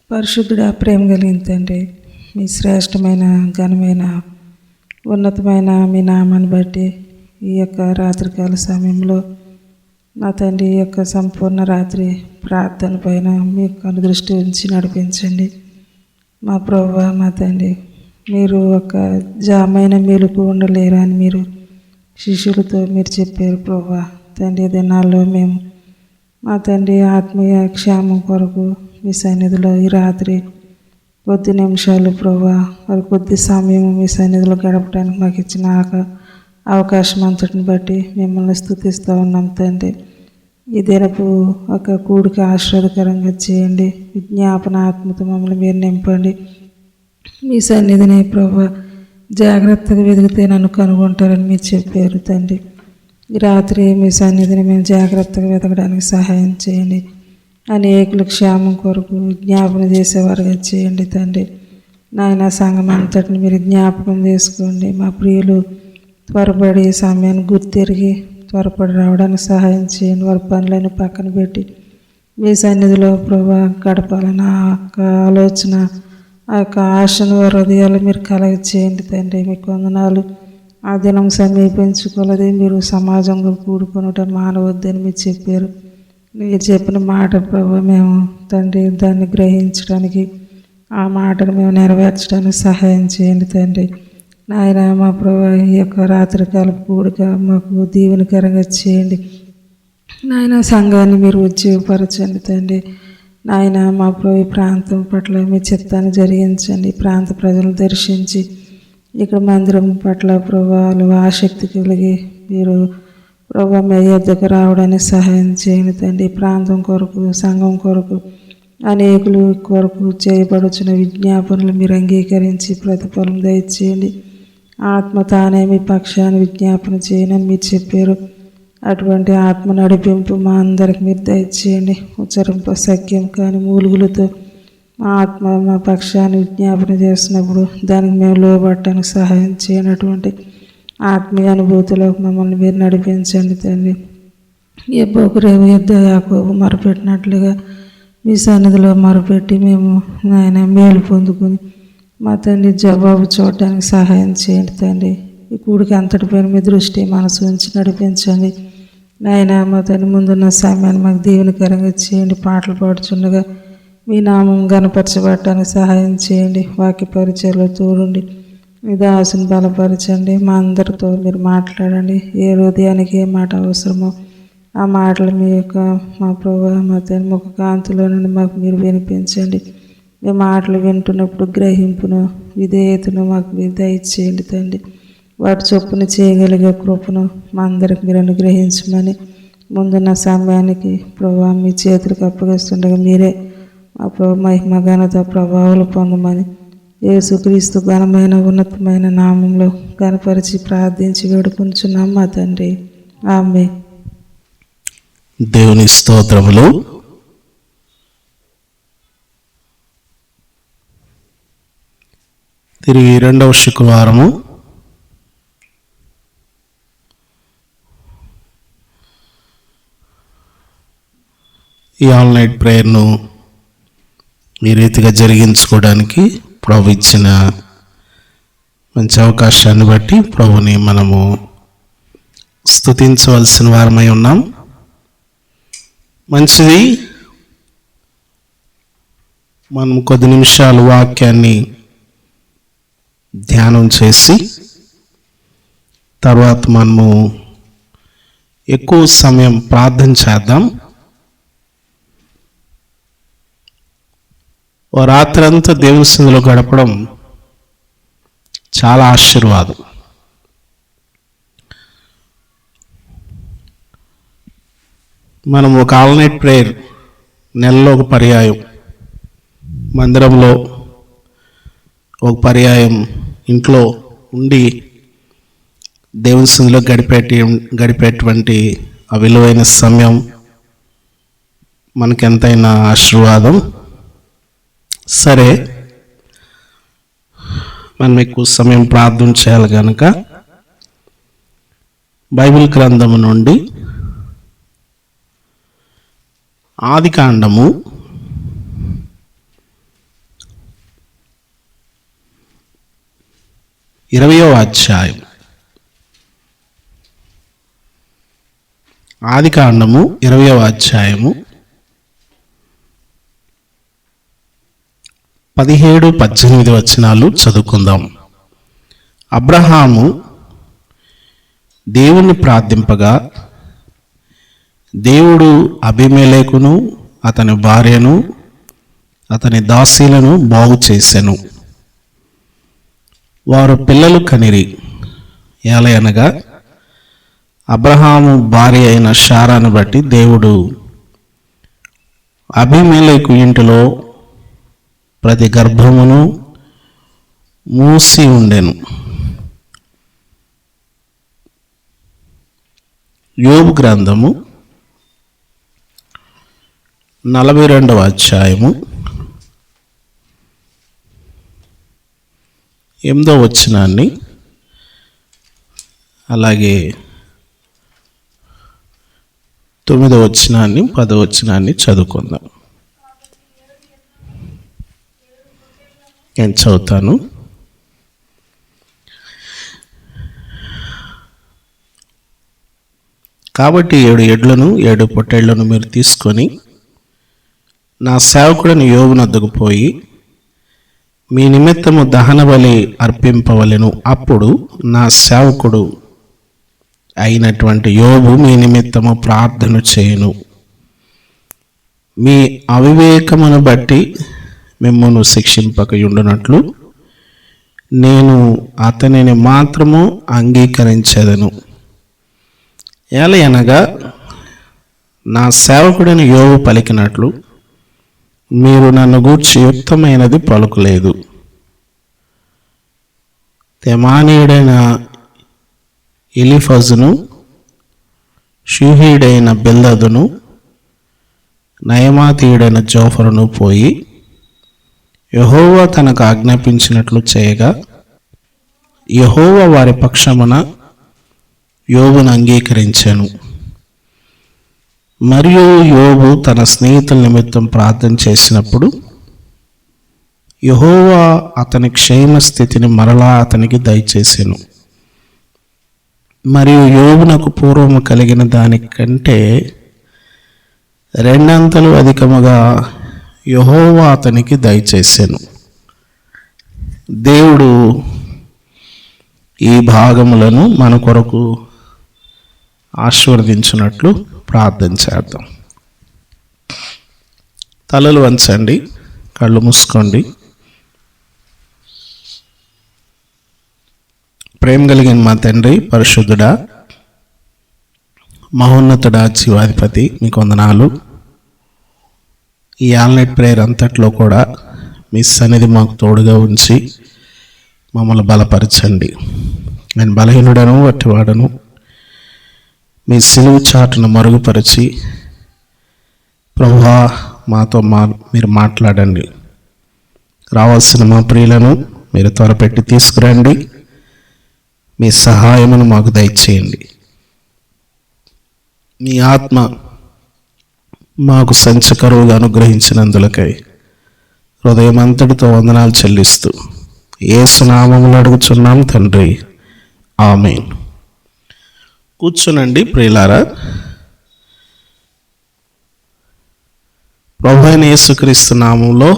పరిశుద్ధుడా, ప్రేమ కలిగిన తండ్రి, మీ శ్రేష్టమైన ఘనమైన ఉన్నతమైన మీ నామాన్ని బట్టి ఈ యొక్క రాత్రికాల సమయంలో నా తండ్రి ఈ యొక్క సంపూర్ణ రాత్రి ప్రార్థన పైన మీ కనుదృష్టి ఉంచి నడిపించండి. మా ప్రభువా, మా తండ్రి, మీరు ఒక జామైన మెలుకు ఉండలేరు అని మీరు శిష్యులతో మీరు చెప్పారు ప్రభువా. తండ్రి, దినాల్లో మేము మా తండ్రి ఆత్మీయ క్షేమం కొరకు మీ సన్నిధిలో ఈ రాత్రి కొద్ది నిమిషాలు ప్రభువా, మరి కొద్ది సమయం మీ సన్నిధిలో గడపడానికి మాకు ఇచ్చిన అవకాశం అంతటిని బట్టి మిమ్మల్ని స్తుతిస్తూ ఉన్నాం తండ్రి. ఈ దినపు ఒక కూడికి ఆశీర్వాదకరంగా చేయండి. విజ్ఞాపన ఆత్మతో మమ్మల్ని మీరు నింపండి. మీ సన్నిధిని ప్రభువా జాగ్రత్తగా వెతికితే నన్ను కనుగొంటారని మీరు చెప్పారు తండ్రి. ఈ రాత్రి మీ సన్నిధిని మేము జాగ్రత్తగా వెతకడానికి సహాయం చేయండి. అనేకుల క్షేమం కొరకు జ్ఞాపకం చేసేవారుగా చేయండి తండ్రి. నాయన సంఘం అంతటిని మీరు జ్ఞాపకం చేసుకోండి. మా ప్రియులు త్వరపడి సమయాన్ని గుర్తిరిగి త్వరపడి రావడానికి సహాయం చేయండి. వారి పనులను పక్కన పెట్టి మీ సన్నిధిలో ప్రభువా గడపాలని ఆ యొక్క ఆలోచన, ఆ యొక్క ఆశను వారి హృదయాలు మీరు కలగ చేయండి తండ్రి. మీకు వందనాలు. ఆ దినం సమీపించుకోలేదే మీరు సమాజంలో కూడుకొనుట మానవద్దని మీరు చెప్పారు. మీరు చెప్పిన మాట ప్రభు మేము తండ్రి దాన్ని గ్రహించడానికి, ఆ మాటను మేము నెరవేర్చడానికి సహాయం చేయండి తండ్రి. నాయన మా ప్రభు ఈ యొక్క రాత్రికాల కూడిక మాకు దీవెనకరంగా చేయండి. నాయన సంఘాన్ని మీరు ఉజ్జీవపరచండి తండ్రి. నాయన మా ప్రభు ఈ ప్రాంతం పట్ల మీ చిత్తాన్ని జరిగించండి. ప్రాంత ప్రజలను దర్శించి ఇక్కడ మందిరం పట్ల ప్రభావాలు ఆసక్తి కలిగి మీరు ప్రభు మీ యొద్దకు రావడానికి సహాయం చేయండి తండ్రి. ప్రాంతం కొరకు, సంఘం కొరకు, అనేకులు కొరకు చేయబడుచున్న విజ్ఞాపనలు మీరు అంగీకరించి ప్రతిఫలం దయచేయండి. ఆత్మ తానే మీ పక్షాన్ని విజ్ఞాపన చేయనని మీరు చెప్పారు. అటువంటి ఆత్మ నడిపింపు మా అందరికి మీరు దయచేయండి. ఉచ్చరింప సఖ్యం కానీ మూలుగులతో మా ఆత్మ మా పక్షాన్ని విజ్ఞాపన చేసినప్పుడు దానికి మేము లోబట్టడానికి సహాయం చేయనటువంటి ఆత్మీయ అనుభూతిలోకి మమ్మల్ని మీరు నడిపించండి తండ్రి. ఎబ్బోకురేవు యుద్ధ యాకోబు మొరపెట్టినట్లుగా మీ సన్నిధిలో మొరపెట్టి మేము ఆయన మేలు పొందుకుని మా తండ్రి జవాబు చూడటానికి సహాయం చేయండి తండ్రి. ఈ కూడికి అంతటిపైన మీ దృష్టి మనసు ఉంచి నడిపించండి నాయన. మా తండ్రి ముందున్న సమయాన్ని మాకు దీవెనకరంగా చేయండి. పాటలు పాడుచుండగా మీ నామం గణపరచబడటానికి సహాయం చేయండి. వాక్య పరిచయలో తోడుండి మీ దాసుని బలపరచండి. మా అందరితో మీరు మాట్లాడండి. ఏ హృదయానికి ఏ మాట అవసరమో ఆ మాటలు మీ యొక్క మా ప్రభు మా తండ్రి ముఖ కాంతిలో నుండి మాకు మీరు వినిపించండి. మీ మాటలు వింటున్నప్పుడు గ్రహింపును విధేయతను మాకు మీరు దయచేయండి తండ్రి. వాటి చొప్పున చేయగలిగే కృపను మా అందరికి మీరు అనుగ్రహించమని ముందున్న సమయానికి ప్రభు మీ చేతులకు అప్పగిస్తుండగా మీరే మా ప్రభు మహిమ ఘనత ప్రభావాలు పొందమని యేసుక్రీస్తు ఘనమైన ఉన్నతమైన నామంలో ఘనపరిచి ప్రార్థించి వేడుకుంటున్నాం మా తండ్రి. ఆమేన్. దేవుని స్తోత్రములు. తిరిగి రెండవ శుక్రవారము ఈ ఆల్ నైట్ ప్రేయర్ను ఈ రీతిగా జరిగించుకోవడానికి ప్రభు ఇచ్చిన మంచి అవకాశాన్ని బట్టి ప్రభుని మనము స్తుతించవలసిన వారమై ఉన్నాం. మంచిది. మనం కొద్ది నిమిషాలు వాక్యాన్ని ధ్యానం చేసి తర్వాత మనము ఎక్కువ సమయం ప్రార్థన చేద్దాం. ఓ రాత్రంతా దేవుని సన్నిధిలో గడపడం చాలా ఆశీర్వాదం. మనం ఒక ఆల్ నైట్ ప్రేయర్ నెలలో ఒక పర్యాయం, మందిరంలో ఒక పర్యాయం, ఇంట్లో ఉండి దేవుని సన్నిధిలో గడిపేటువంటి ఆ విలువైన సమయం మనకెంతైనా ఆశీర్వాదం. సరే, మనం ఎక్కువ సమయం ప్రార్థన చేయాలి కనుక బైబిల్ గ్రంథము నుండి ఆదికాండము 20వ అధ్యాయం. ఆదికాండము 20వ అధ్యాయము 17-18 వచనాలు చదువుకుందాం. అబ్రహాము దేవుణ్ణి ప్రార్థింపగా దేవుడు అబీమెలెకును అతని భార్యను అతని దాసీలను బాగు చేసెను. వారు పిల్లలు కనిరి. ఏలయనగా అబ్రహాము భార్య అయిన శారాను బట్టి దేవుడు అబీమెలెకు ఇంటిలో ప్రతి గర్భమును మూసి ఉండెను. యోబు గ్రంథము 42వ అధ్యాయము 8వ వచనాన్ని అలాగే 9వ వచనాన్ని 10వ వచనాన్ని చదువుకుందాం. నేను చదువుతాను. కాబట్టి 7 ఎడ్లను 7 పొట్టేళ్లను మీరు తీసుకొని నా సేవకుడిని యోబునొద్దకు పోయి మీ నిమిత్తము దహన బలి అర్పింపవలెను. అప్పుడు నా సేవకుడు అయినటువంటి యోబు మీ నిమిత్తము ప్రార్థన చేయును. మీ అవివేకమును బట్టి మిమ్మును శిక్షింపకయుండునట్లు నేను అతనిని మాత్రము అంగీకరించెదను. ఏలయనగా నా సేవకుడిని యోబు పలికినట్లు మీరు నన్ను గూర్చి యుక్తమైనది పలుకులేదు. తెమానీయుడైన ఎలీఫజును షూహీయుడైన బిల్దదును నయమాతీయుడైన జోఫరును పోయి యెహోవా తనకు ఆజ్ఞాపించినట్లు చేయగా యెహోవా వారి పక్షమున యోబును అంగీకరించెను. మరియు యోబు తన స్నేహితుల నిమిత్తం ప్రార్థన చేసినప్పుడు యెహోవా అతని క్షేమ స్థితిని మరలా అతనికి దయచేసెను. మరియు యోబునకు పూర్వము కలిగిన దానికంటే 2 అంతలు అధికముగా యెహోవా అతనికి దయచేసెను. దేవుడు ఈ భాగములను మన కొరకు ఆశీర్వదించినట్లు ప్రార్థన చేద్దాం. తలలు వంచండి, కళ్ళు మూసుకోండి. ప్రేమ కలిగిన మా తండ్రి, పరిశుద్ధుడా, మహోన్నతుడా, జీవాధిపతి, మీకు వందనాలు. ఈ ఆల్నైట్ ప్రేయర్ అంతట్లో కూడా మీ సన్నిధి మాకు తోడుగా ఉంచి మమ్మల్ని బలపరచండి. నేను బలహీనుడను, వట్టివాడను. మీ సిలువు చాటును మరుగుపరిచి ప్రభువా మాతో మీరు మాట్లాడండి. రావాల్సిన మా ప్రియులను మీరు త్వరపెట్టి తీసుకురండి. మీ సహాయమును మాకు దయచేయండి. మీ ఆత్మ మాకు సంచకరువుగా అనుగ్రహించినందులకై హృదయం అంతటితో వందనాలు చెల్లిస్తూ యేసు నామములో అడుగుచున్నాం తండ్రి, ఆమేన్. కూర్చునండి ప్రియులారా. ప్రభువైన యేసుక్రీస్తు నామములో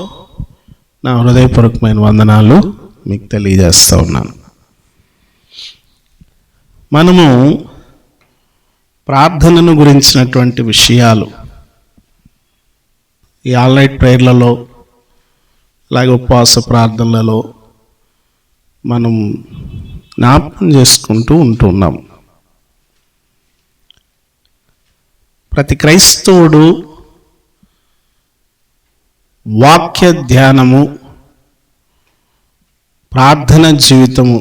నా హృదయపూర్వకమైన వందనాలు మీకు తెలియజేస్తూ ఉన్నాను. మనము ప్రార్థనను గురించినటువంటి విషయాలు ఈ ఆల్నైట్ ప్రేయర్లలో అలాగే ఉపవాస ప్రార్థనలలో మనం జ్ఞాపకం చేసుకుంటూ ఉంటున్నాం. ప్రతి క్రైస్తవుడు వాక్య ధ్యానము, ప్రార్థన జీవితము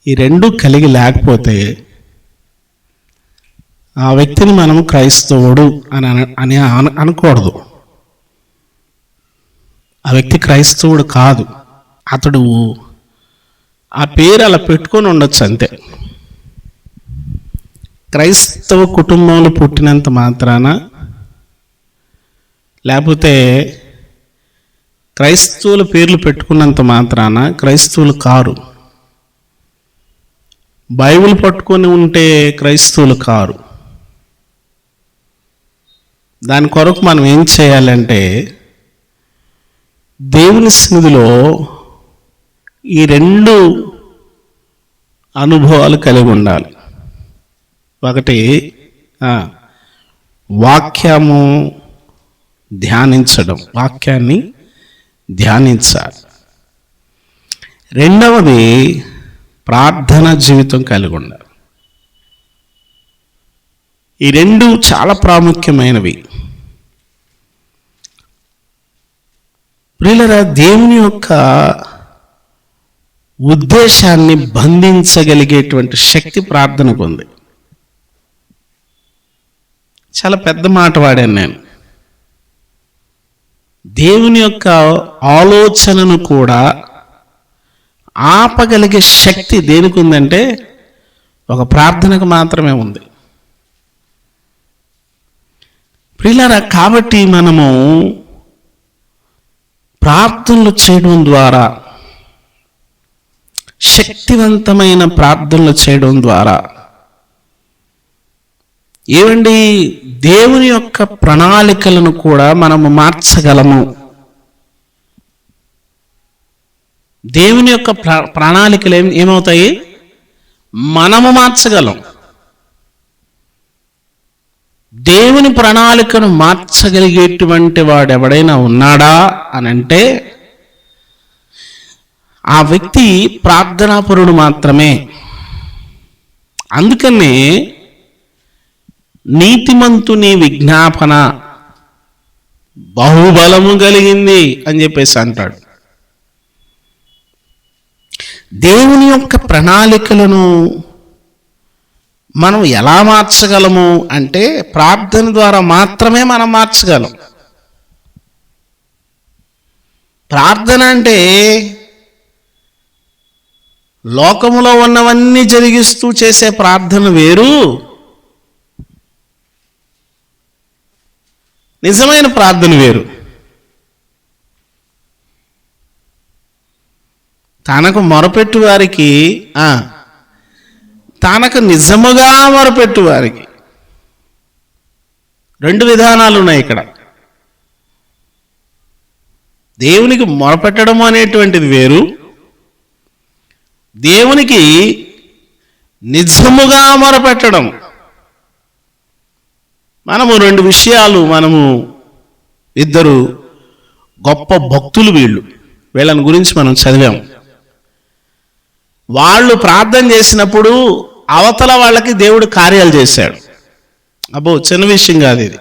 ఈ రెండు కలిగి లేకపోతే ఆ వ్యక్తిని మనం క్రైస్తవుడు అని అనకూడదు. ఆ వ్యక్తి క్రైస్తవుడు కాదు. అతడు ఆ పేరు అలా పెట్టుకొని ఉండొచ్చు అంతే. క్రైస్తవ కుటుంబంలో పుట్టినంత మాత్రాన, లేకపోతే క్రైస్తవుల పేర్లు పెట్టుకున్నంత మాత్రాన క్రైస్తవులు కారు. బైబిల్ పట్టుకొని ఉంటే క్రైస్తవులు కారు. దాని కొరకు మనం ఏం చేయాలంటే దేవుని సన్నిధిలో ఈ రెండు అనుభవాలు కలిగి ఉండాలి. ఒకటి వాక్యము ధ్యానించడం, వాక్యాన్ని ధ్యానించాలి. రెండవది ప్రార్థన జీవితం కలిగి ఉండాలి. ఈ రెండు చాలా ప్రాముఖ్యమైనవి. ప్రియులారా, దేవుని యొక్క ఉద్దేశాన్ని బంధించగలిగేటువంటి శక్తి ప్రార్థనకు ఉంది. చాలా పెద్ద మాట వాడాను నేను. దేవుని యొక్క ఆలోచనను కూడా ఆపగలిగే శక్తి దేనికి ఉందంటే ఒక ప్రార్థనకు మాత్రమే ఉంది. ప్రియులారా, కాబట్టి మనము ప్రార్థనలు చేయడం ద్వారా, శక్తివంతమైన ప్రార్థనలు చేయడం ద్వారా ఏమండి, దేవుని యొక్క ప్రణాళికలను కూడా మనము మార్చగలము. దేవుని యొక్క ప్రణాళికలు ఏమవుతాయి? మనము మార్చగలం. దేవుని ప్రణాళికను మార్చగలిగేటువంటి వాడు ఎవడైనా ఉన్నాడా అని అంటే ఆ వ్యక్తి ప్రార్థనాపరుడు మాత్రమే. అందుకనే నీతిమంతుని విజ్ఞాపన బాహుబలము కలిగింది అని చెప్పేసి అంటాడు. దేవుని యొక్క ప్రణాళికలను మనం ఎలా మార్చగలము అంటే ప్రార్థన ద్వారా మాత్రమే మనం మార్చగలం. ప్రార్థన అంటే లోకములో ఉన్నవన్నీ జరిగిస్తూ చేసే ప్రార్థన వేరు, నిజమైన ప్రార్థన వేరు. తనకు మొరపెట్టు వారికి, తనకు నిజముగా మొరపెట్టు వారికి రెండు విధానాలు ఉన్నాయి ఇక్కడ. దేవునికి మొరపెట్టడం అనేటువంటిది వేరు, దేవునికి నిజముగా మొరపెట్టడం. మనము రెండు విషయాలు, మనము ఇద్దరు గొప్ప భక్తులు వీళ్ళని గురించి మనం చదివాము. వాళ్ళు ప్రార్థన చేసినప్పుడు అవతల వాళ్ళకి దేవుడు కార్యాలు చేశాడు. అబ్బో, చిన్న విషయం కాదు ఇది.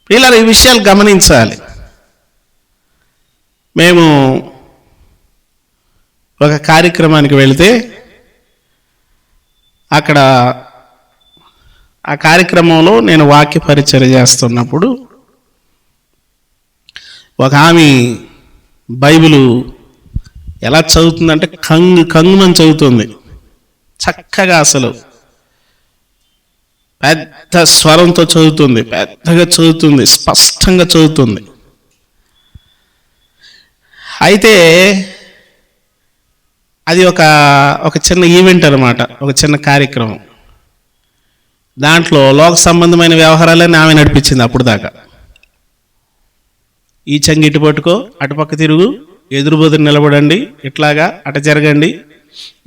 పిల్లలు ఈ విషయాలు గమనించాలి. మేము ఒక కార్యక్రమానికి వెళితే అక్కడ ఆ కార్యక్రమంలో నేను వాక్య పరిచర్య చేస్తున్నప్పుడు ఒక ఆమె బైబిలు ఎలా చదువుతుందంటే కంగుమని చదువుతుంది. చక్కగా, అసలు పెద్ద స్వరంతో చదువుతుంది, పెద్దగా చదువుతుంది, స్పష్టంగా చదువుతుంది. అయితే అది ఒక చిన్న ఈవెంట్ అన్నమాట, ఒక చిన్న కార్యక్రమం. దాంట్లో లోక సంబంధమైన వ్యవహారాలన్నీ ఆమె నడిపించింది. అప్పుడు దాకా ఈ చెంగి ఇటు పట్టుకో, అటుపక్క తిరుగు, ఎదురు బదురు నిలబడండి, ఇట్లాగా అట జరగండి,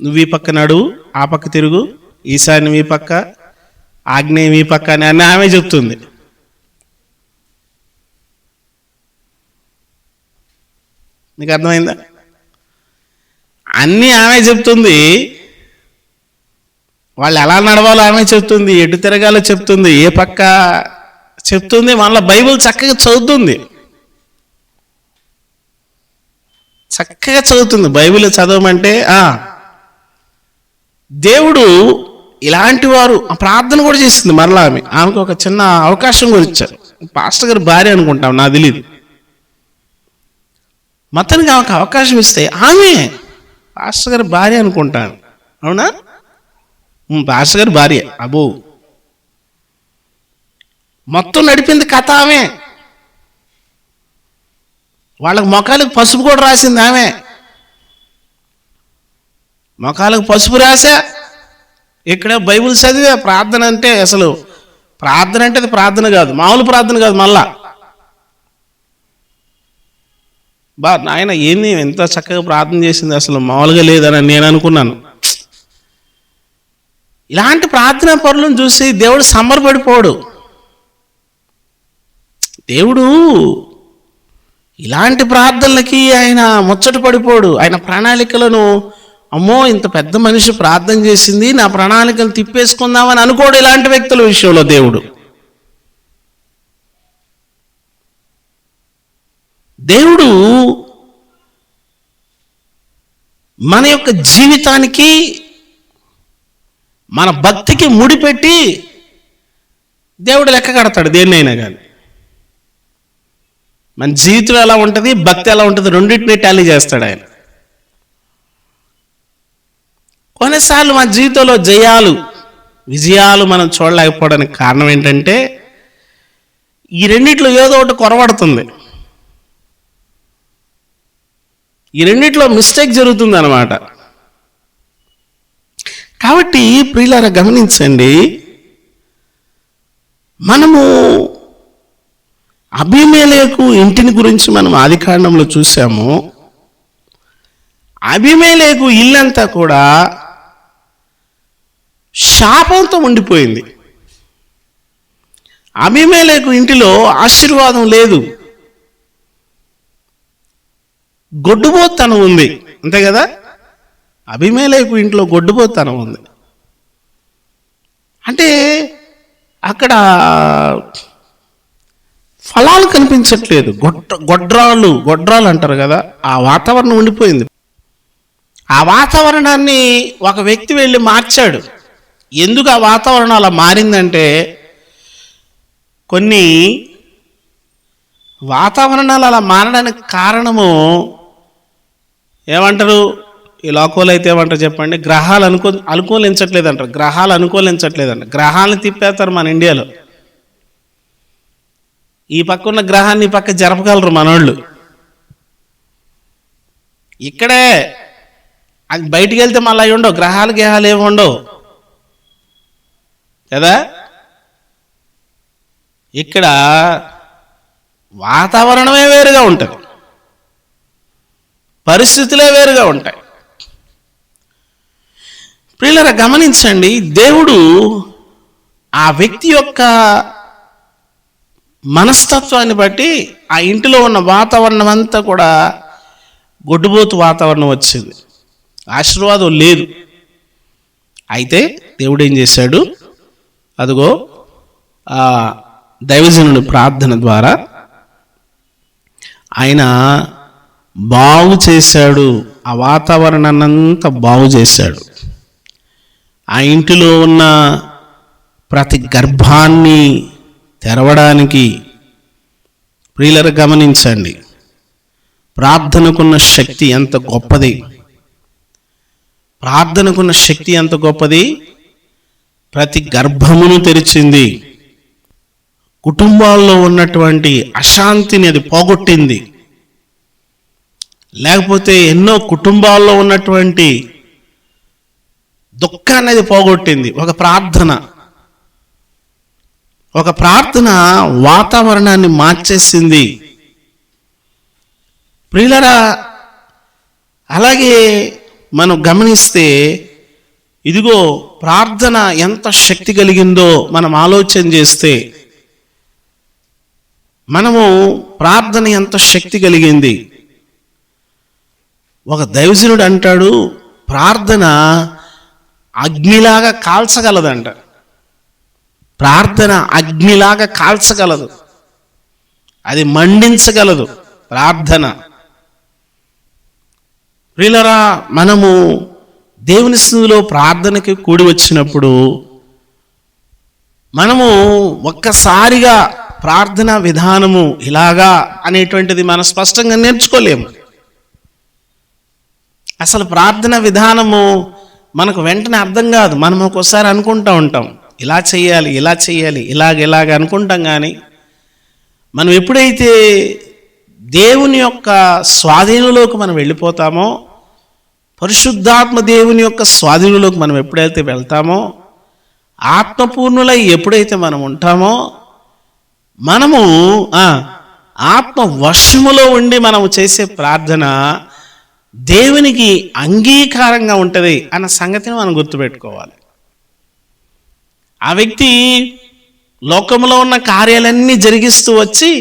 నువ్వు ఈ పక్క నడువు, ఆ పక్క తిరుగు, ఈశాన్యం ఈ పక్క, ఆగ్నేయం ఈ పక్క అని అన్నీ ఆమె చెప్తుంది. నీకు అర్థమైందా? అన్నీ ఆమె చెప్తుంది. వాళ్ళు ఎలా నడవాలో ఆమె చెప్తుంది, ఎటు తిరగాలో చెప్తుంది, ఏ పక్క చెప్తుంది. మళ్ళీ బైబిల్ చక్కగా చదువుతుంది, చక్కగా చదువుతుంది. బైబిల్ చదవమంటే దేవుడు ఇలాంటి వారు ప్రార్థన కూడా చేసింది. మరలా ఆమెకు ఒక చిన్న అవకాశం కూడా ఇచ్చారు. పాస్టర్ గారి భార్య అనుకుంటాం, నాకు తెలియదు. మొత్తానికి ఆమెకు అవకాశం ఇస్తే ఆమె పాస్టర్ గారి భార్య అనుకుంటాను. అవునా? పాస్టర్ గారి భార్య. అబ్బో, మొత్తం నడిపింది కథ ఆమె. వాళ్ళకి మొఖాలకు పసుపు కూడా రాసింది ఆమె. మొఖాలకు పసుపు రాసా, ఇక్కడ బైబిల్ చదివా. ప్రార్థన అంటే అసలు ప్రార్థన అంటే అది ప్రార్థన కాదు, మామూలు ప్రార్థన కాదు. మళ్ళా నాయన ఏంది ఎంత చక్కగా ప్రార్థన చేసింది, అసలు మామూలుగా లేదని నేను అనుకున్నాను. ఇలాంటి ప్రార్థనా పరులను చూసి దేవుడు సంబరపడిపోడు. దేవుడు ఇలాంటి ప్రార్థనలకి ఆయన ముచ్చట పడిపోడు. ఆయన ప్రణాళికలను, అమ్మో ఇంత పెద్ద మనిషి ప్రార్థన చేసింది, నా ప్రణాళికలు తిప్పేసుకుందామని అనుకోడు ఇలాంటి వ్యక్తుల విషయంలో దేవుడు. దేవుడు మన యొక్క జీవితానికి, మన భక్తికి ముడిపెట్టి దేవుడు లెక్క కడతాడు దేన్నైనా కానీ. మన జీవితం ఎలా ఉంటుంది, భక్తి ఎలా ఉంటుంది, రెండింటినీ టాలీ చేస్తాడు ఆయన. కొన్నిసార్లు మన జీవితంలో జయాలు, విజయాలు మనం చూడలేకపోవడానికి కారణం ఏంటంటే ఈ రెండిట్లో ఏదో ఒకటి కొరవడుతుంది. ఈ రెండిట్లో మిస్టేక్ జరుగుతుంది అన్నమాట. కాబట్టి ప్రియులారా గమనించండి, మనము అబీమెలెకు ఇంటిని గురించి మనం ఆదికాండంలో చూసాము. అబీమెలెకు ఇల్లంతా కూడా శాపంతో ఉండిపోయింది. అబీమెలెకు ఇంటిలో ఆశీర్వాదం లేదు, గొడ్డుబోతనం ఉంది. అంతే కదా, అబీమెలెకు ఇంట్లో గొడ్డుబోతనం ఉంది. అంటే అక్కడ ఫలాలు కనిపించట్లేదు, గొడ్రాలు అంటారు కదా, ఆ వాతావరణం ఉండిపోయింది. ఆ వాతావరణాన్ని ఒక వ్యక్తి వెళ్ళి మార్చాడు. ఎందుకు ఆ వాతావరణం అలా మారిందంటే, కొన్ని వాతావరణాలు అలా మారడానికి కారణము ఏమంటారు, ఈ లోకంలో అయితే ఏమంటారు చెప్పండి, గ్రహాలు అనుకూలించట్లేదంటారు. గ్రహాలు అనుకూలించట్లేదంట. గ్రహాలను తిప్పేస్తారు మన ఇండియాలో. ఈ పక్క ఉన్న గ్రహాన్ని ఈ పక్క జరపగలరు మనోళ్ళు. ఇక్కడే అది బయటికి వెళ్తే మళ్ళీ అవి ఉండవు, గ్రహాలు ఏమి ఉండవు కదా. ఇక్కడ వాతావరణమే వేరుగా ఉంటుంది, పరిస్థితులే వేరుగా ఉంటాయి. ప్రియులారా గమనించండి, దేవుడు ఆ వ్యక్తి యొక్క మనస్తత్వాన్ని బట్టి ఆ ఇంటిలో ఉన్న వాతావరణం అంతా కూడా గొడ్డుబోతు వాతావరణం వచ్చింది, ఆశీర్వాదం లేదు. అయితే దేవుడు ఏం చేశాడు, అదిగో ఆ దైవజనుడి ప్రార్థన ద్వారా ఆయన బాగు చేశాడు. ఆ వాతావరణాన్ని అంతా బాగు చేశాడు. ఆ ఇంటిలో ఉన్న ప్రతి గర్భాన్ని తెరవడానికి, ప్రియులరు గమనించండి, ప్రార్థనకున్న శక్తి ఎంత గొప్పది. ప్రార్థనకున్న శక్తి ఎంత గొప్పది. ప్రతి గర్భమును తెరిచింది. కుటుంబాల్లో ఉన్నటువంటి అశాంతిని అది పోగొట్టింది. లేకపోతే ఎన్నో కుటుంబాల్లో ఉన్నటువంటి దుఃఖాన్ని అది పోగొట్టింది. ఒక ప్రార్థన వాతావరణాన్ని మార్చేసింది. ప్రియులరా, అలాగే మనం గమనిస్తే ఇదిగో ప్రార్థన ఎంత శక్తి కలిగిందో మనం ఆలోచన చేస్తే, మనము ప్రార్థన ఎంత శక్తి కలిగింది. ఒక దైవజనుడు అంటాడు, ప్రార్థన అగ్నిలాగా కాల్చగలదంట. ప్రార్థన అగ్నిలాగా కాల్చగలదు, అది మండించగలదు ప్రార్థన. ప్రియులరా, మనము దేవుని సన్నిధిలో ప్రార్థనకి కూడి వచ్చినప్పుడు మనము ఒక్కసారిగా ప్రార్థన విధానము ఇలాగా అనేటువంటిది మనం స్పష్టంగా నేర్చుకోలేము. అసలు ప్రార్థన విధానము మనకు వెంటనే అర్థం కాదు. మనం ఒక్కోసారి అనుకుంటూ ఉంటాం, ఇలా చేయాలి, ఇలాగ అనుకుంటాం. కానీ మనం ఎప్పుడైతే దేవుని యొక్క స్వాధీనంలోకి మనం వెళ్ళిపోతామో, పరిశుద్ధాత్మ దేవుని యొక్క స్వాధీనంలోకి మనం ఎప్పుడైతే వెళ్తామో, ఆత్మపూర్ణులై ఎప్పుడైతే మనం ఉంటామో, మనము ఆత్మ వశములో ఉండి మనము చేసే ప్రార్థన దేవునికి అంగీకారంగా ఉంటుంది అన్న సంగతిని మనం గుర్తుపెట్టుకోవాలి. ఆ వ్యక్తి లోకంలో ఉన్న కార్యాలన్నీ జరిగిస్తూ వచ్చి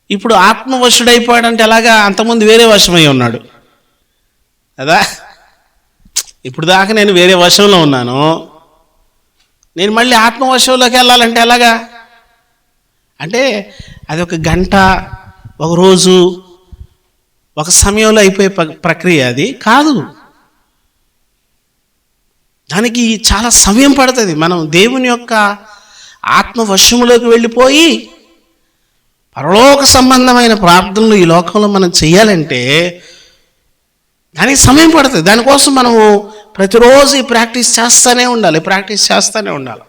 ఇప్పుడు ఆత్మవశుడైపోయాడంటే ఎలాగా? అంతకుముందు వేరే వశమై ఉన్నాడు కదా. ఇప్పుడు దాకా నేను వేరే వశంలో ఉన్నాను, నేను మళ్ళీ ఆత్మవశంలోకి వెళ్ళాలంటే ఎలాగా? అంటే అది ఒక గంట, ఒక రోజు, ఒక సమయంలో అయిపోయే ప్రక్రియ అది కాదు. దానికి చాలా సమయం పడుతుంది. మనం దేవుని యొక్క ఆత్మవశములోకి వెళ్ళిపోయి పరలోక సంబంధమైన ప్రార్థనలు ఈ లోకంలో మనం చేయాలంటే దానికి సమయం పడుతుంది. దానికోసం మనము ప్రతిరోజు ఈ ప్రాక్టీస్ చేస్తూనే ఉండాలి.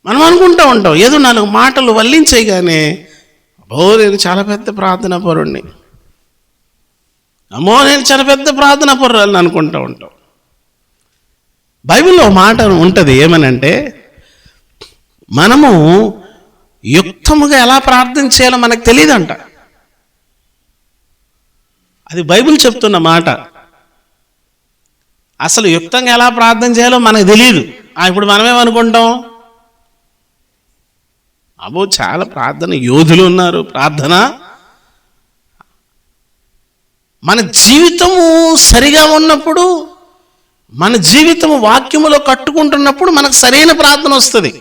మనం అనుకుంటూ ఉంటాం ఏదో 4 మాటలు వల్లించేయగానే నేను చాలా పెద్ద ప్రార్థన పరుణ్ణి, నేను చాలా పెద్ద ప్రార్థన పరులని అనుకుంటూ ఉంటాం. బైబిల్లో మాట ఉంటుంది ఏమనంటే, మనము యుక్తముగా ఎలా ప్రార్థన చేయాలో మనకు తెలియదంట. అది బైబిల్ చెప్తున్న మాట. అసలు యుక్తంగా ఎలా ప్రార్థన చేయాలో మనకు తెలియదు. ఇప్పుడు మనమేమనుకుంటాం, చాలా ప్రార్థన యోధులు ఉన్నారు. ప్రార్థన మన జీవితము సరిగా ఉన్నప్పుడు, మన జీవితము వాక్యములో కట్టుకుంటున్నప్పుడు మనకు సరైన ప్రార్థన వస్తుంది.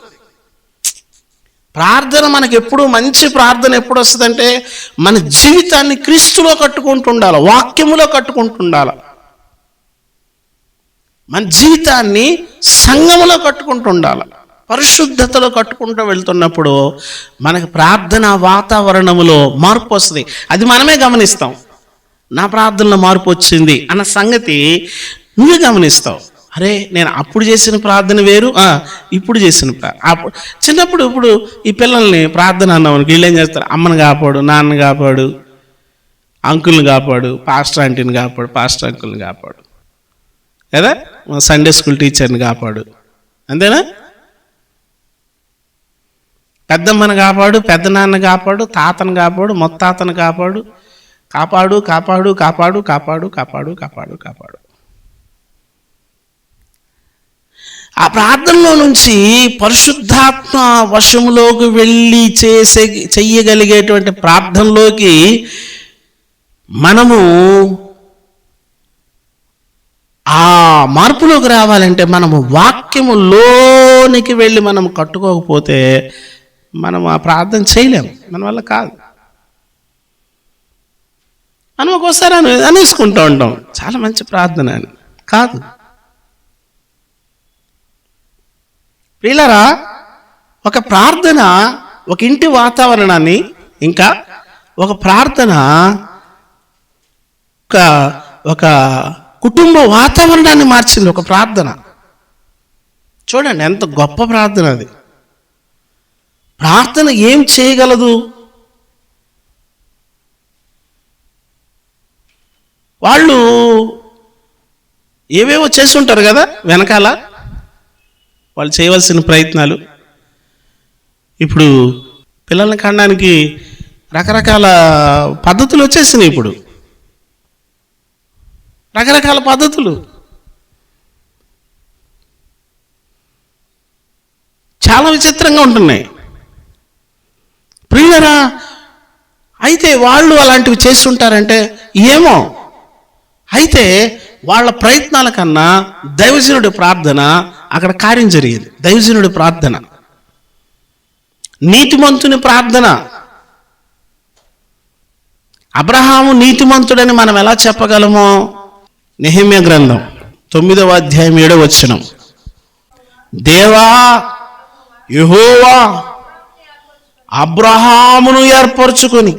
ప్రార్థన మనకు ఎప్పుడు మంచి ప్రార్థన ఎప్పుడు వస్తుందంటే మన జీవితాన్ని క్రీస్తులో కట్టుకుంటుండాలి, వాక్యములో కట్టుకుంటుండాలి. మన జీవితాన్ని సంఘములో కట్టుకుంటుండాలి, పరిశుద్ధతలో కట్టుకుంటూ వెళ్తున్నప్పుడు మనకు ప్రార్థన వాతావరణములో మార్పు వస్తుంది. అది మనమే గమనిస్తాం. నా ప్రార్థనలో మార్పు వచ్చింది అన్న సంగతి నువ్వే గమనిస్తావు. అరే, నేను అప్పుడు చేసిన ప్రార్థన వేరు, ఇప్పుడు చేసిన చిన్నప్పుడు ఇప్పుడు ఈ పిల్లల్ని ప్రార్థన అన్నామనుకో, వీళ్ళు ఏం చేస్తారు? అమ్మని కాపాడు, నాన్నని కాపాడు, అంకుల్ని కాపాడు, పాస్టర్ ఆంటీని కాపాడు, పాస్టర్ అంకుల్ని కాపాడు కదా, సండే స్కూల్ టీచర్ని కాపాడు, అంతేనా? పెద్దమ్మని కాపాడు, పెద్ద నాన్న కాపాడు, తాతను కాపాడు, మొత్తాతను కాపాడు, కాపాడు కాపాడు కాపాడు కాపాడు కాపాడు కాపాడు కాపాడు. ఆ ప్రార్థనలో నుంచి పరిశుద్ధాత్మ వశములోకి వెళ్ళి చెయ్యగలిగేటువంటి ప్రార్థనలోకి మనము ఆ మార్పులోకి రావాలంటే మనము వాక్యములోనికి వెళ్ళి మనం కట్టుకోకపోతే మనం ఆ ప్రార్థన చేయలేము, మన వల్ల కాదు. మనం ఒక్కోసారి అనేసుకుంటూ ఉంటాం చాలా మంచి ప్రార్థన అని. కాదు ప్రియులారా, ఒక ప్రార్థన ఒక ఇంటి వాతావరణాన్ని, ఇంకా ఒక ప్రార్థన ఒక కుటుంబ వాతావరణాన్ని మార్చింది. ఒక ప్రార్థన చూడండి ఎంత గొప్ప ప్రార్థన అది. ప్రార్థన ఏం చేయగలదు? వాళ్ళు ఏవేవో చేస్తుంటారు కదా వెనకాల, వాళ్ళు చేయవలసిన ప్రయత్నాలు. ఇప్పుడు పిల్లల్ని కనడానికి రకరకాల పద్ధతులు వచ్చేసినాయి. ఇప్పుడు రకరకాల పద్ధతులు చాలా విచిత్రంగా ఉంటున్నాయి ప్రియులరా. అయితే వాళ్ళు అలాంటివి చేస్తుంటారంటే ఏమో, అయితే వాళ్ళ ప్రయత్నాల కన్నా దైవజనుడి ప్రార్థన అక్కడ కార్యం జరిగింది. దైవజనుడి ప్రార్థన, నీతిమంతుని ప్రార్థన. అబ్రహాము నీతిమంతుడని మనం ఎలా చెప్పగలమో? నెహెమ్యా గ్రంథం 9వ అధ్యాయం 7వ వచనం, దేవా యెహోవా అబ్రహామును ఏర్పరచుకొని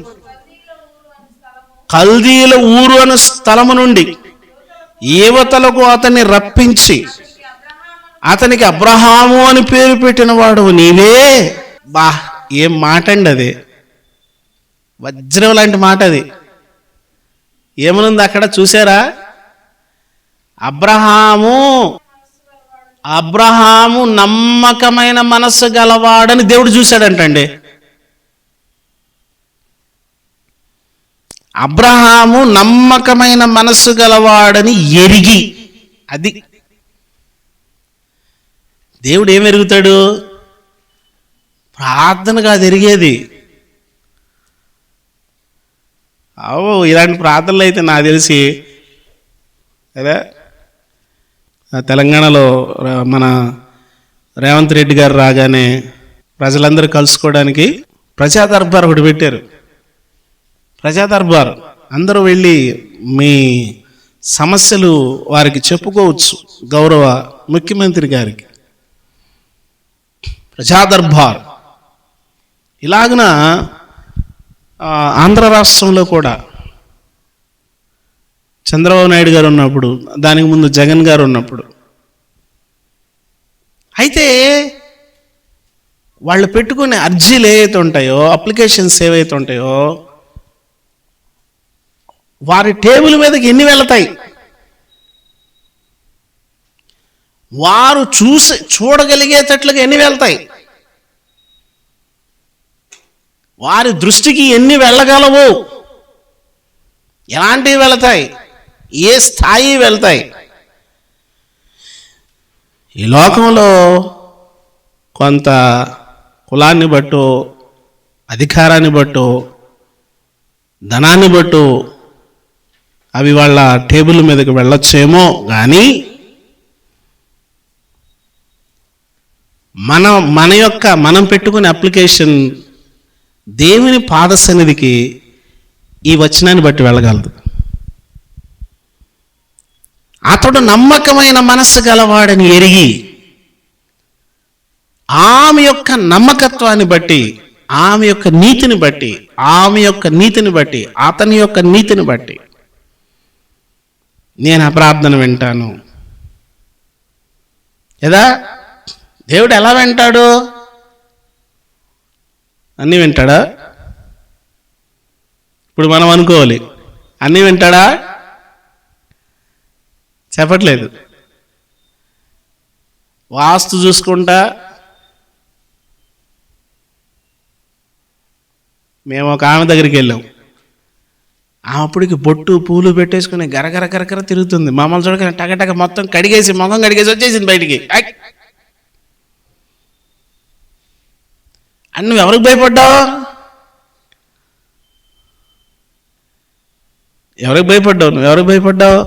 కల్దీల ఊరు అను స్థలము నుండి యువతలకు అతన్ని రప్పించి అతనికి అబ్రహాము అని పేరు పెట్టిన వాడు నీవే. ఏం మాట అండి అది! వజ్రం లాంటి మాట అది. ఏమనుంది అక్కడ చూసారా? అబ్రహాము నమ్మకమైన మనస్సు గలవాడని దేవుడు చూశాడంటండి. అబ్రహాము నమ్మకమైన మనస్సు గలవాడని ఎరిగి, అది దేవుడు ఏం ఎరుగుతాడు? ప్రార్థన కాదు ఎరిగేది. ఇలాంటి ప్రార్థనలు అయితే నాకు తెలిసి అదే తెలంగాణలో మన రేవంత్ రెడ్డి గారు రాగానే ప్రజలందరూ కలుసుకోవడానికి ప్రజా దర్బార్ ఒకటి పెట్టారు. ప్రజా దర్బార్, అందరూ వెళ్ళి మీ సమస్యలు వారికి చెప్పుకోవచ్చు. గౌరవ ముఖ్యమంత్రి గారికి ప్రజా దర్బార్. ఇలాగున ఆంధ్ర రాష్ట్రంలో కూడా చంద్రబాబు నాయుడు గారు ఉన్నప్పుడు, దానికి ముందు జగన్ గారు ఉన్నప్పుడు, అయితే వాళ్ళు పెట్టుకునే అర్జీలు ఏవైతే ఉంటాయో, అప్లికేషన్స్ ఏవైతే ఉంటాయో, వారి టేబుల్ మీదకి ఎన్ని వెళతాయి? వారు చూడగలిగేటట్లుగా ఎన్ని వెళ్తాయి? వారి దృష్టికి ఎన్ని వెళ్ళగలవు? ఎలాంటివి వెళతాయి? ఏ స్థాయి వెళ్తాయి? ఈ లోకంలో కొంత కులాన్ని బట్టో, అధికారాన్ని బట్టో, ధనాన్ని బట్టో అవి వాళ్ళ టేబుల్ మీదకి వెళ్ళొచ్చేమో, కానీ మనం పెట్టుకునే అప్లికేషన్ దేవుని పాద సన్నిధికి ఈ వచనాన్ని బట్టి వెళ్ళగలదు. అతడు నమ్మకమైన మనస్సు గలవాడని ఎరిగి, ఆమె యొక్క నమ్మకత్వాన్ని బట్టి, ఆమె యొక్క నీతిని బట్టి, అతని యొక్క నీతిని బట్టి నేను ఆ ప్రార్థన వింటాను. కదా దేవుడు ఎలా వింటాడు? అన్నీ వింటాడా? ఇప్పుడు మనం అనుకోవాలి, అన్నీ వింటాడా? చెప్పట్లేదు. వాస్తు చూసుకుంటా మేము ఒక ఆమె దగ్గరికి వెళ్ళాం. ఆమె అప్పటికి బొట్టు పూలు పెట్టేసుకుని గరగర గరగర తిరుగుతుంది. మమ్మల్ని చూడగానే టగటగ మొత్తం కడిగేసి, మొహం కడిగేసి వచ్చేసింది బయటికి. అని నువ్వు ఎవరికి భయపడ్డావు? నువ్వు ఎవరికి భయపడ్డావు?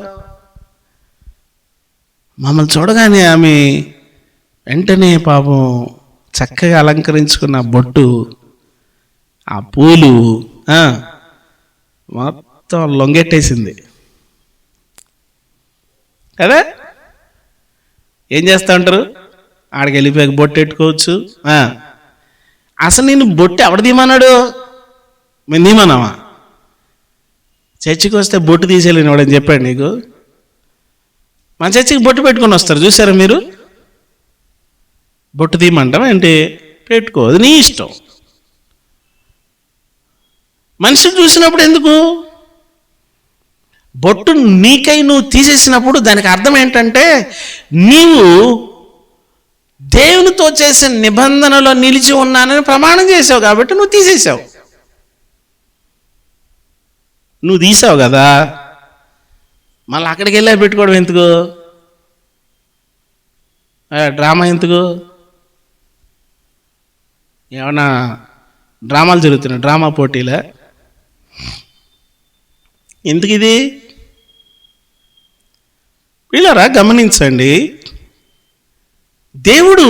మమ్మల్ని చూడగానే ఆమె వెంటనే పాపం చక్కగా అలంకరించుకున్న బొట్టు, ఆ పూలు మొత్తం లొంగెట్టేసింది కదా. ఏం చేస్తా ఉంటారు? ఆడికి వెళ్ళిపోయాక బొట్టు పెట్టుకోవచ్చు. అసలు నేను బొట్టు ఎవడు తీమన్నాడు? మేము తీమన్నావా? చర్చికి వస్తే బొట్టు తీసేయలేని వాడని చెప్పాడు నీకు? మన చర్చికి బొట్టు పెట్టుకొని వస్తారు, చూసారా మీరు? బొట్టు తీయమంటావా ఏంటి? పెట్టుకో, అది నీ ఇష్టం. మనిషిని చూసినప్పుడు ఎందుకు? బొట్టు నీకై నువ్వు తీసేసినప్పుడు దానికి అర్థం ఏంటంటే, నీవు దేవునితో చేసే నిబంధనలో నిలిచి ఉన్నానని ప్రమాణం చేసావు కాబట్టి నువ్వు తీసేసావు. నువ్వు తీసావు కదా, మళ్ళీ అక్కడికి వెళ్ళా పెట్టుకోవడం ఎందుకు? డ్రామా ఎందుకు? ఏమన్నా డ్రామాలు జరుగుతున్నాయి, డ్రామా పోటీలే? ఎందుకు ఇది? వీళ్ళరా గమనించండి, దేవుడు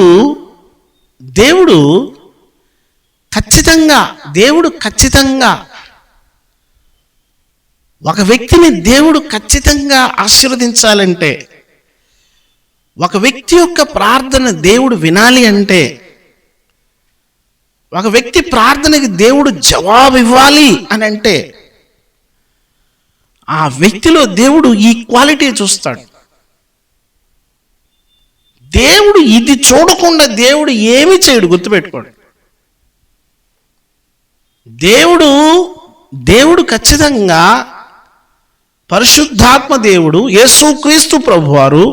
ఖచ్చితంగా ఒక వ్యక్తిని దేవుడు ఖచ్చితంగా ఆశీర్వదించాలంటే, ఒక వ్యక్తి యొక్క ప్రార్థన దేవుడు వినాలి అంటే, ఒక వ్యక్తి ప్రార్థనకి దేవుడు జవాబు ఇవ్వాలి అని అంటే, ఆ వ్యక్తిలో దేవుడు ఈ క్వాలిటీ చూస్తాడు. దేవుడు ఇది చూడకుండా దేవుడు ఏమీ చేయడు, గుర్తుపెట్టుకోండి. దేవుడు దేవుడు ఖచ్చితంగా, పరిశుద్ధాత్మ దేవుడు యేసుక్రీస్తు ప్రభువారు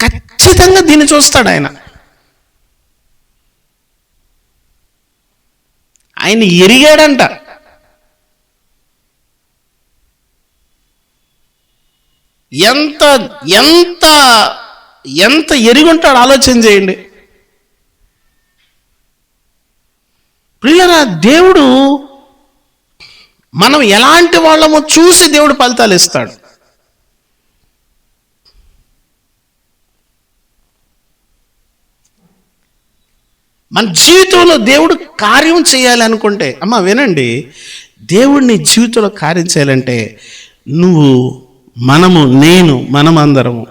ఖచ్చితంగా దీన్ని చూస్తాడు. ఆయన ఎరిగాడంట. ఎంత ఎంత ఎంత ఎరిగుంటాడు ఆలోచన చేయండి. ప్రియులారా, దేవుడు మనం ఎలాంటి వాళ్ళమో చూసి దేవుడు ఫలితాలు ఇస్తాడు. మన జీవితంలో దేవుడు కార్యం చేయాలి అనుకుంటే, అమ్మ వినండి, దేవుడిని జీవితంలో కార్యం చేయాలంటే మనమందరము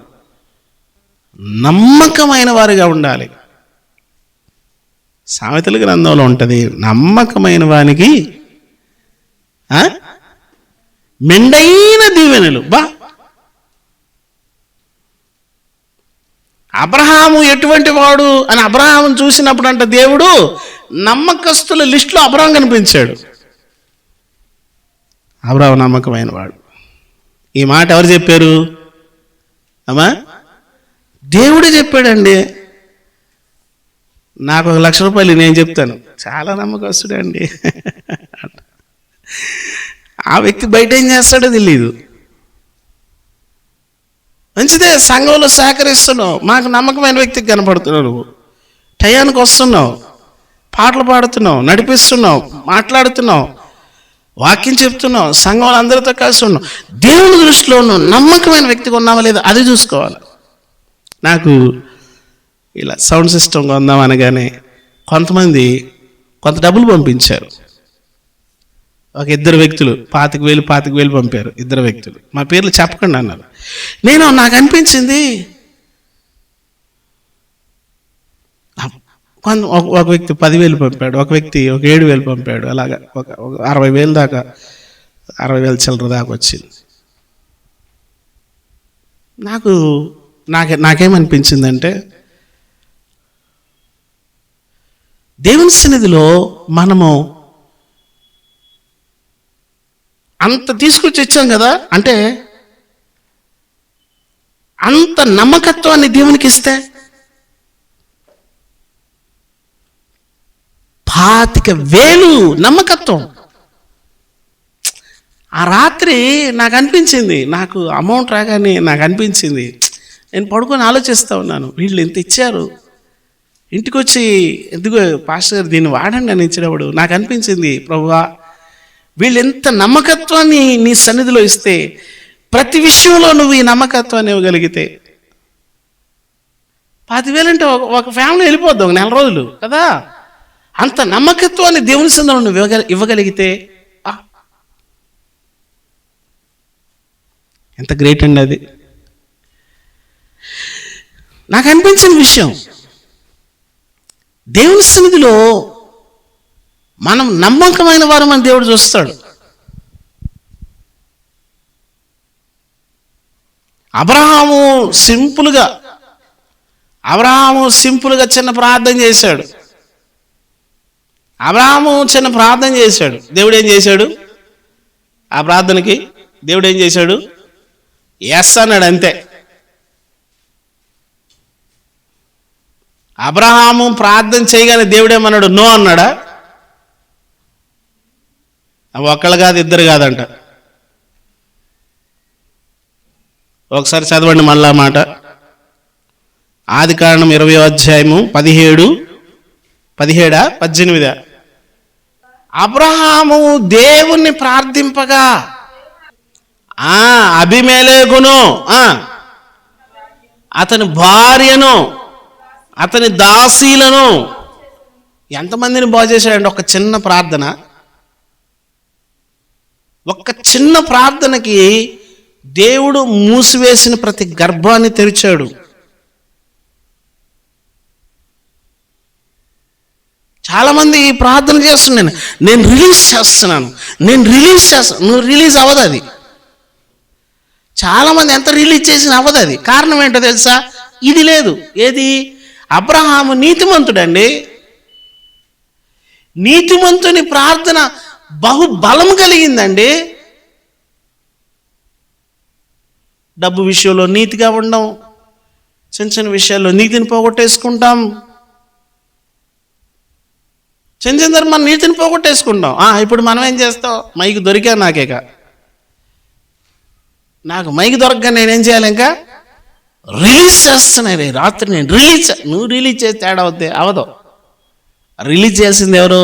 నమ్మకమైన వారిగా ఉండాలి. సామెతల గ్రంథంలో ఉంటుంది, నమ్మకమైన వానికి మెండైన దీవెనలు. అబ్రహాము ఎటువంటి వాడు అని అబ్రహామును చూసినప్పుడు అంట దేవుడు నమ్మకస్తుల లిస్టులో అబ్రహాం కనిపించాడు. అబ్రహాము నమ్మకమైన వాడు. ఈ మాట ఎవరు చెప్పారు అమ్మా? దేవుడే చెప్పాడండి. నాకు 1,00,000 రూపాయలు నేను చెప్తాను, చాలా నమ్మకస్తుడే అండి. ఆ వ్యక్తి బయట ఏం చేస్తాడో తెలియదు. మంచిదే, సంఘంలో సహకరిస్తున్నావు, మాకు నమ్మకమైన వ్యక్తికి కనపడుతున్నావు, నువ్వు టయానికి వస్తున్నావు, పాటలు పాడుతున్నావు, నడిపిస్తున్నావు, మాట్లాడుతున్నావు, వాక్యం చెప్తున్నావు, సంఘంలో అందరితో కలిసి ఉన్నావు. దేవుని దృష్టిలో నువ్వు నమ్మకమైన వ్యక్తిగా ఉన్నావా లేదా అది చూసుకోవాలి. నాకు ఇలా సౌండ్ సిస్టమ్ కొందాం అనగానే కొంతమంది కొంత డబ్బులు పంపించారు. ఒక 2 వ్యక్తులు 25,000 పంపారు. 2 వ్యక్తులు, మా పేర్లు చెప్పకండి అన్నారు. నాకు అనిపించింది, ఒక వ్యక్తి 10,000 పంపాడు, ఒక వ్యక్తి 7,000 పంపాడు. అలాగా ఒక 60,000 దాకా, 60,000 చిల్లర దాకా వచ్చింది. నాకేమనిపించిందంటే, దేవుని సన్నిధిలో మనము అంత తీసుకొచ్చి ఇచ్చాం కదా, అంటే అంత నమ్మకత్వాన్ని దేవునికి ఇస్తే 25,000 నమ్మకత్వం. ఆ రాత్రి నాకు అనిపించింది, నాకు అమౌంట్ రాగానే నాకు అనిపించింది, నేను పడుకొని ఆలోచిస్తూ ఉన్నాను, వీళ్ళు ఎంత ఇచ్చారు, ఇంటికి వచ్చి ఎందుకు పాస్టర్ గారు దీన్ని వాడండి అని ఇచ్చినప్పుడు నాకు అనిపించింది, ప్రభువా వీళ్ళు ఎంత నమ్మకత్వాన్ని నీ సన్నిధిలో ఇస్తే, ప్రతి విషయంలో నువ్వు ఈ నమ్మకత్వాన్ని ఇవ్వగలిగితే 10,000 అంటే ఒక ఫ్యామిలీ వెళ్ళిపోద్ది, ఒక 4 రోజులు కదా. అంత నమ్మకత్వాన్ని దేవుని సన్నిధిలో నువ్వు ఇవ్వగలిగితే ఎంత గ్రేట్ అండి అది. నాకు అనిపించిన విషయం, దేవుని సన్నిధిలో మనం నమ్మకమైన వారు మన దేవుడు చూస్తాడు. అబ్రహాము సింపుల్గా చిన్న ప్రార్థన చేశాడు. దేవుడు ఏం చేశాడు? ఆ ప్రార్థనకి దేవుడు ఏం చేశాడు? ఎస్ అన్నాడు, అంతే. అబ్రహాము ప్రార్థన చేయగానే దేవుడేమన్నాడు? నో అన్నాడా? ఒకళ్ళు కాదు, 2 కాదంట. ఒకసారి చదవండి మళ్ళా మాట. ఆదికాండం 20వ అధ్యాయము 17-18. అబ్రహాము దేవుణ్ణి ప్రార్థింపగా అబీమెలెకును అతని భార్యను అతని దాసీలను ఎంతమందిని బాగు చేశాడండి? ఒక చిన్న ప్రార్థన. ఒక్క చిన్న ప్రార్థనకి దేవుడు మూసివేసిన ప్రతి గర్భాన్ని తెరిచాడు. చాలామంది ఈ ప్రార్థన చేస్తున్నాను, నేను రిలీజ్ చేస్తున్నాను. నువ్వు రిలీజ్ అవ్వదు అది. చాలామంది ఎంత రిలీజ్ చేసినా అవ్వదు అది. కారణం ఏంటో తెలుసా? ఇది లేదు. ఏది? అబ్రహాము నీతిమంతుడండి. నీతిమంతుని ప్రార్థన బహుబలం కలిగిందండి. డబ్బు విషయంలో నీతిగా ఉండం, చిన్న చిన్న విషయాల్లో నీతిని పోగొట్టేసుకుంటాం. చిన్న చిన్న మనం నీతిని పోగొట్టేసుకుంటాం. ఇప్పుడు మనం ఏం చేస్తాం? మైకి దొరికా నాకేక, నాకు మైకి దొరకగా నేనేం చేయాలి? ఇంకా రిలీజ్ చేస్తున్నాయి. రాత్రి నేను నువ్వు రిలీజ్ చేస్తే తేడా అవుతే అవదు. రిలీజ్ చేయాల్సింది ఎవరు?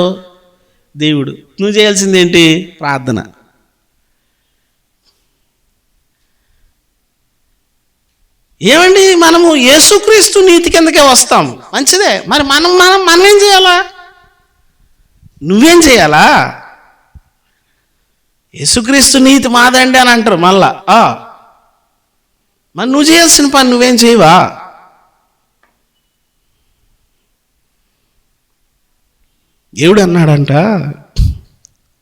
దేవుడు. నువ్వు చేయాల్సింది ఏంటి? ప్రార్థన. ఏమండి, మనము యేసుక్రీస్తు నీతి కిందకే వస్తాం, మంచిదే. మరి మనం ఏం చేయాలా? నువ్వేం చేయాలా? యేసుక్రీస్తు నీతి మాదండి అని అంటారు మళ్ళా. మరి నువ్వు చేయాల్సిన పని నువ్వేం చేయవా? దేవుడు అన్నాడంట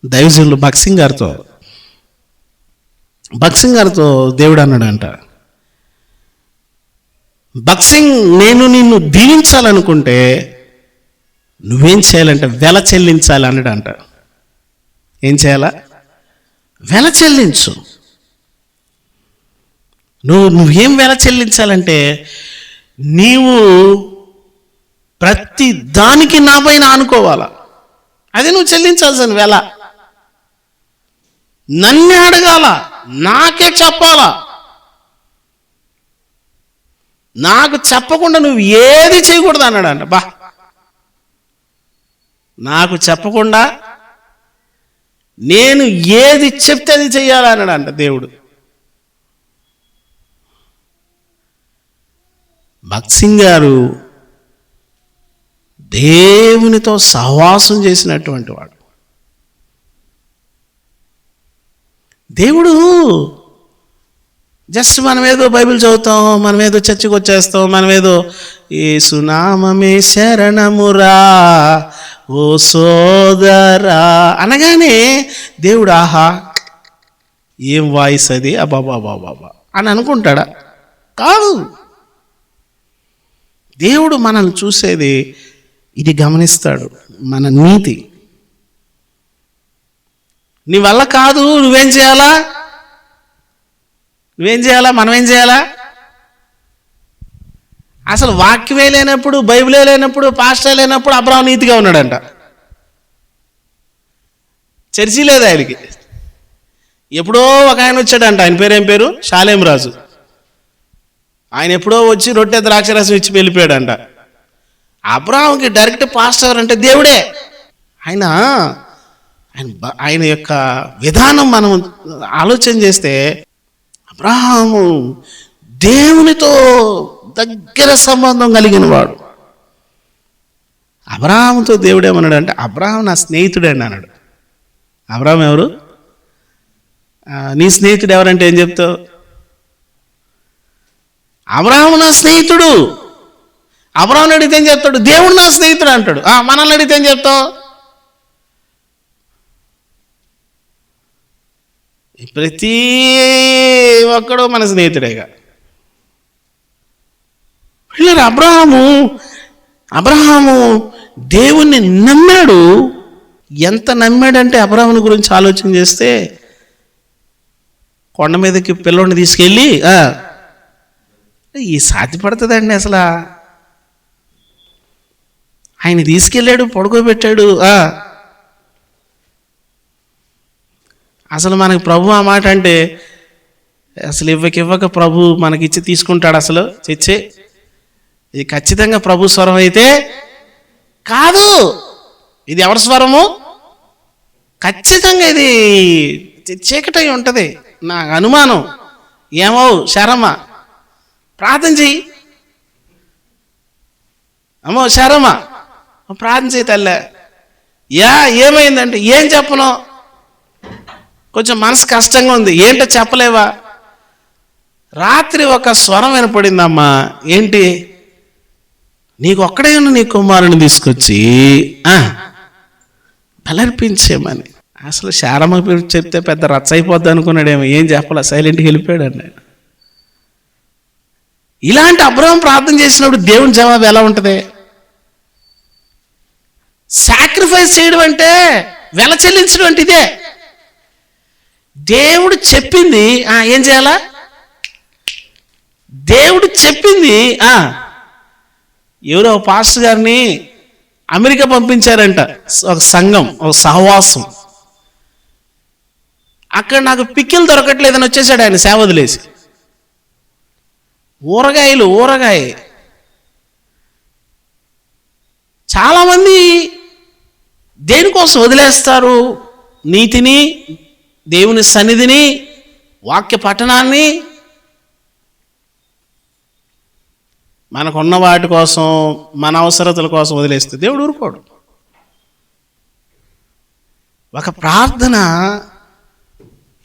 దైవజనులు భక్సింగ్ గారితో దేవుడు అన్నాడంట, భక్సింగ్, నేను నిన్ను దీవించాలనుకుంటే నువ్వేం చేయాలంటే వెల చెల్లించాలి అన్నాడంట. ఏం చేయాలా? వెల చెల్లించు. నువ్వేం వెల చెల్లించాలంటే, నీవు ప్రతి దానికి నా పైన ఆనుకోవాలా. అది నువ్వు చెల్లించాల్సిన వెల. నన్నే అడగాల, నాకే చెప్పాలా. నాకు చెప్పకుండా నువ్వు ఏది చేయకూడదు అన్నాడంట. నాకు చెప్పకుండా నేను ఏది చెప్తే అది చెయ్యాలన్నాడంట దేవుడు. భక్సింగ్ గారు దేవునితో సహవాసం చేసినటువంటి వాడు. దేవుడు జస్ట్ మనమేదో బైబిల్ చదువుతాం, మనమేదో చర్చికి వచ్చేస్తాం, మనమేదో యేసునామమే శరణమురా ఓ సోదరా అనగానే దేవుడు ఆహా ఏం వాయిస్ అది అబాబాబాబా అని అనుకుంటాడా? కాదు. దేవుడు మనల్ని చూసేది ఇది గమనిస్తాడు, మన నీతి. నీ వల్ల కాదు, నువ్వేం చేయాలా? మనం ఏం చేయాలా? అసలు వాక్యమే లేనప్పుడు, బైబిలే లేనప్పుడు, పాస్టర్ లేనప్పుడు అబ్రాహాము నీతిగా ఉన్నాడంట. చర్చి లేదు ఆయనకి. ఎప్పుడో ఒక ఆయన వచ్చాడంట, ఆయన పేరు ఏం పేరు? షాలేం రాజు. ఆయన ఎప్పుడో వచ్చి రొట్టె ద్రాక్షరసం ఇచ్చి వెళ్ళిపోయాడంట. అబ్రాహాముకి డైరెక్ట్ పాస్టర్ అంటే దేవుడే. ఆయన యొక్క విధానం మనం ఆలోచన చేస్తే, అబ్రాహాము దేవునితో దగ్గర సంబంధం కలిగిన వాడు. అబ్రాహాముతో దేవుడు ఏమన్నాడు అంటే, అబ్రాహాము నా స్నేహితుడే అన్నాడు. అబ్రాహాము ఎవరు? నీ స్నేహితుడు ఎవరంటే ఏం చెప్తావు? అబ్రాహాము నా స్నేహితుడు. అబ్రాహాముని అడిగితే ఏం చెప్తాడు? దేవుడు నా స్నేహితుడు అంటాడు. మనల్ని అడిగితే ఏం చెప్తావు? ప్రతి ఒక్కడు మన స్నేహితుడేగా. పిల్లలు, అబ్రహాము దేవుణ్ణి నమ్మాడు. ఎంత నమ్మాడంటే అబ్రహాముని గురించి ఆలోచన చేస్తే, కొండ మీదకి పిల్లోడిని తీసుకెళ్ళి ఈ సాధ్యపడుతుందండి అసలు? ఆయన తీసుకెళ్ళాడు, పడుకోబెట్టాడు. అసలు మనకి ప్రభు ఆ మాట అంటే అసలు ఇవ్వక ప్రభు మనకిచ్చి తీసుకుంటాడు. అసలు తెచ్చే ఇది ఖచ్చితంగా ప్రభు స్వరం అయితే కాదు. ఇది ఎవరి స్వరము? ఖచ్చితంగా ఇది చీకటై ఉంటుంది. నాకు అనుమానం. ఏమో శరమ ప్రార్థన చెయ్యి, అమ్మో శరమ ప్రార్థన చేయి తల్లే. ఏమైందంటే ఏం చెప్పను, కొంచెం మనసు కష్టంగా ఉంది. ఏంటో చెప్పలేవా? రాత్రి ఒక స్వరం వినపడిందమ్మా. ఏంటి? నీకు ఒక్కడే ఉన్న నీ కుమారుని తీసుకొచ్చి బలర్పించేమని. అసలు శారమ్మ చెప్తే పెద్ద రచ్చ అయిపోద్ది అనుకున్నాడేమో. ఏం చెప్పాల, సైలెంట్గా వెళ్ళిపోయాడు అండి. ఇలాంటి అబ్రహాం ప్రార్థన చేసినప్పుడు దేవుని జవాబు ఎలా ఉంటుంది? సాక్రిఫైస్ చేయడం అంటే వెల చెల్లించడం అంటే ఇదే. దేవుడు చెప్పింది ఏం చేయాలా? దేవుడు చెప్పింది ఎవరో పాస్టర్ గారిని అమెరికా పంపించారంట, ఒక సంఘం, ఒక సహవాసం. అక్కడ నాకు పిక్కిలు దొరకట్లేదని వచ్చేసాడు ఆయన, సేవ వదిలేసి. ఊరగాయ చాలామంది దేనికోసం వదిలేస్తారు? నీతిని, దేవుని సన్నిధిని, వాక్య పఠనాన్ని. మనకున్న వాటి కోసం, మన అవసరతల కోసం వదిలేస్తే దేవుడు ఊరుకోడు. ఒక ప్రార్థన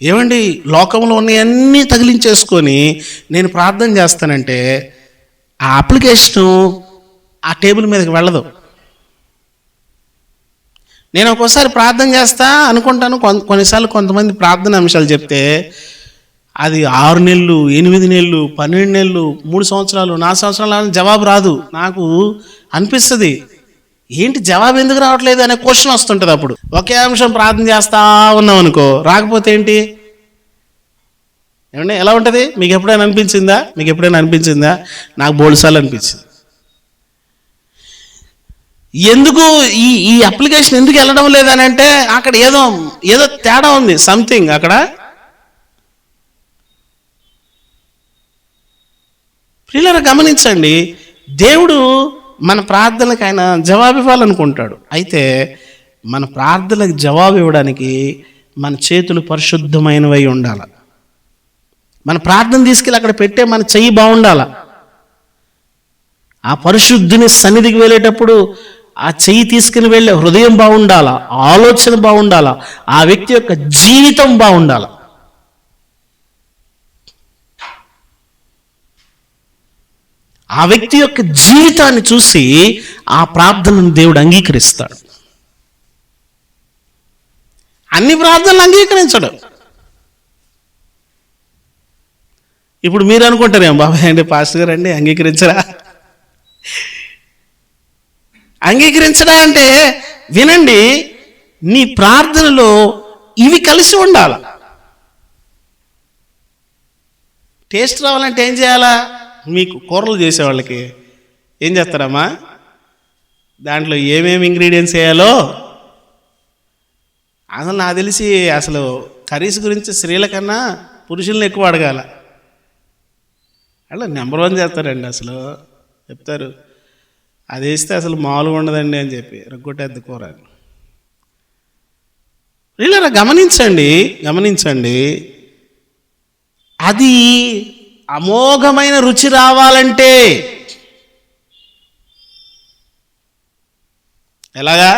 ఏమండి, లోకంలో ఉన్నవన్నీ తగిలించేసుకొని నేను ప్రార్థన చేస్తానంటే ఆ అప్లికేషను ఆ టేబుల్ మీదకి వెళ్ళదు. నేను ఒక్కోసారి ప్రార్థన చేస్తా అనుకుంటాను, కొన్నిసార్లు కొంతమంది ప్రార్థన అంశాలు చెప్తే అది 6 నెలలు, 8 నెలలు, 12 నెలలు, 3 సంవత్సరాలు, 4 సంవత్సరాలు జవాబు రాదు. నాకు అనిపిస్తుంది, ఏంటి జవాబు ఎందుకు రావట్లేదు అనే క్వశ్చన్ వస్తుంటుంది. అప్పుడు ఒకే అంశం ప్రార్థన చేస్తా ఉన్నాం అనుకో, రాకపోతే ఏంటి? ఏమంటే ఎలా ఉంటుంది? మీకు ఎప్పుడైనా అనిపించిందా? నాకు బోల్సార్లు అనిపించింది. ఎందుకు ఈ అప్లికేషన్ ఎందుకు వెళ్ళడం లేదని అంటే అక్కడ ఏదో తేడా ఉంది, సంథింగ్ అక్కడ. ప్రియులారా గమనించండి, దేవుడు మన ప్రార్థనలకు ఆయన జవాబు ఇవ్వాలనుకుంటాడు. అయితే మన ప్రార్థనలకు జవాబు ఇవ్వడానికి మన చేతులు పరిశుద్ధమైనవై ఉండాలి. మన ప్రార్థన తీసుకెళ్ళి అక్కడ పెట్టే మన చెయ్యి బాగుండాల. ఆ పరిశుద్ధిని సన్నిధికి వెళ్ళేటప్పుడు ఆ చెయ్యి తీసుకుని వెళ్ళే హృదయం బాగుండాలా, ఆలోచన బాగుండాలా, ఆ వ్యక్తి యొక్క జీవితం బాగుండాల. ఆ వ్యక్తి యొక్క జీవితాన్ని చూసి ఆ ప్రార్థనను దేవుడు అంగీకరిస్తాడు. అన్ని ప్రార్థనలు అంగీకరించడు. ఇప్పుడు మీరు అనుకుంటారేమో, బాబాయ్ అండి, పాస్టర్ గారు అండి, అంగీకరించడా అంటే వినండి, నీ ప్రార్థనలో ఇవి కలిసి ఉండాలి. టేస్ట్ రావాలంటే ఏం చేయాలా? మీకు కూరలు చేసేవాళ్ళకి ఏం చేస్తారమ్మా, దాంట్లో ఏమేమి ఇంగ్రీడియంట్స్ వేయాలో అసలు నాకు తెలిసి అసలు కర్రీస్ గురించి స్త్రీల కన్నా పురుషుల్ని ఎక్కువ అడగాల. అలా నెంబర్ 1 చేస్తారండి. అసలు చెప్తారు, అది వేస్తే అసలు మామూలుగా ఉండదండి అని చెప్పి రొగ్గొట్టేద్ది కూర. ఇలా గమనించండి, అది అమోఘమైన రుచి రావాలంటే ఎలాగా?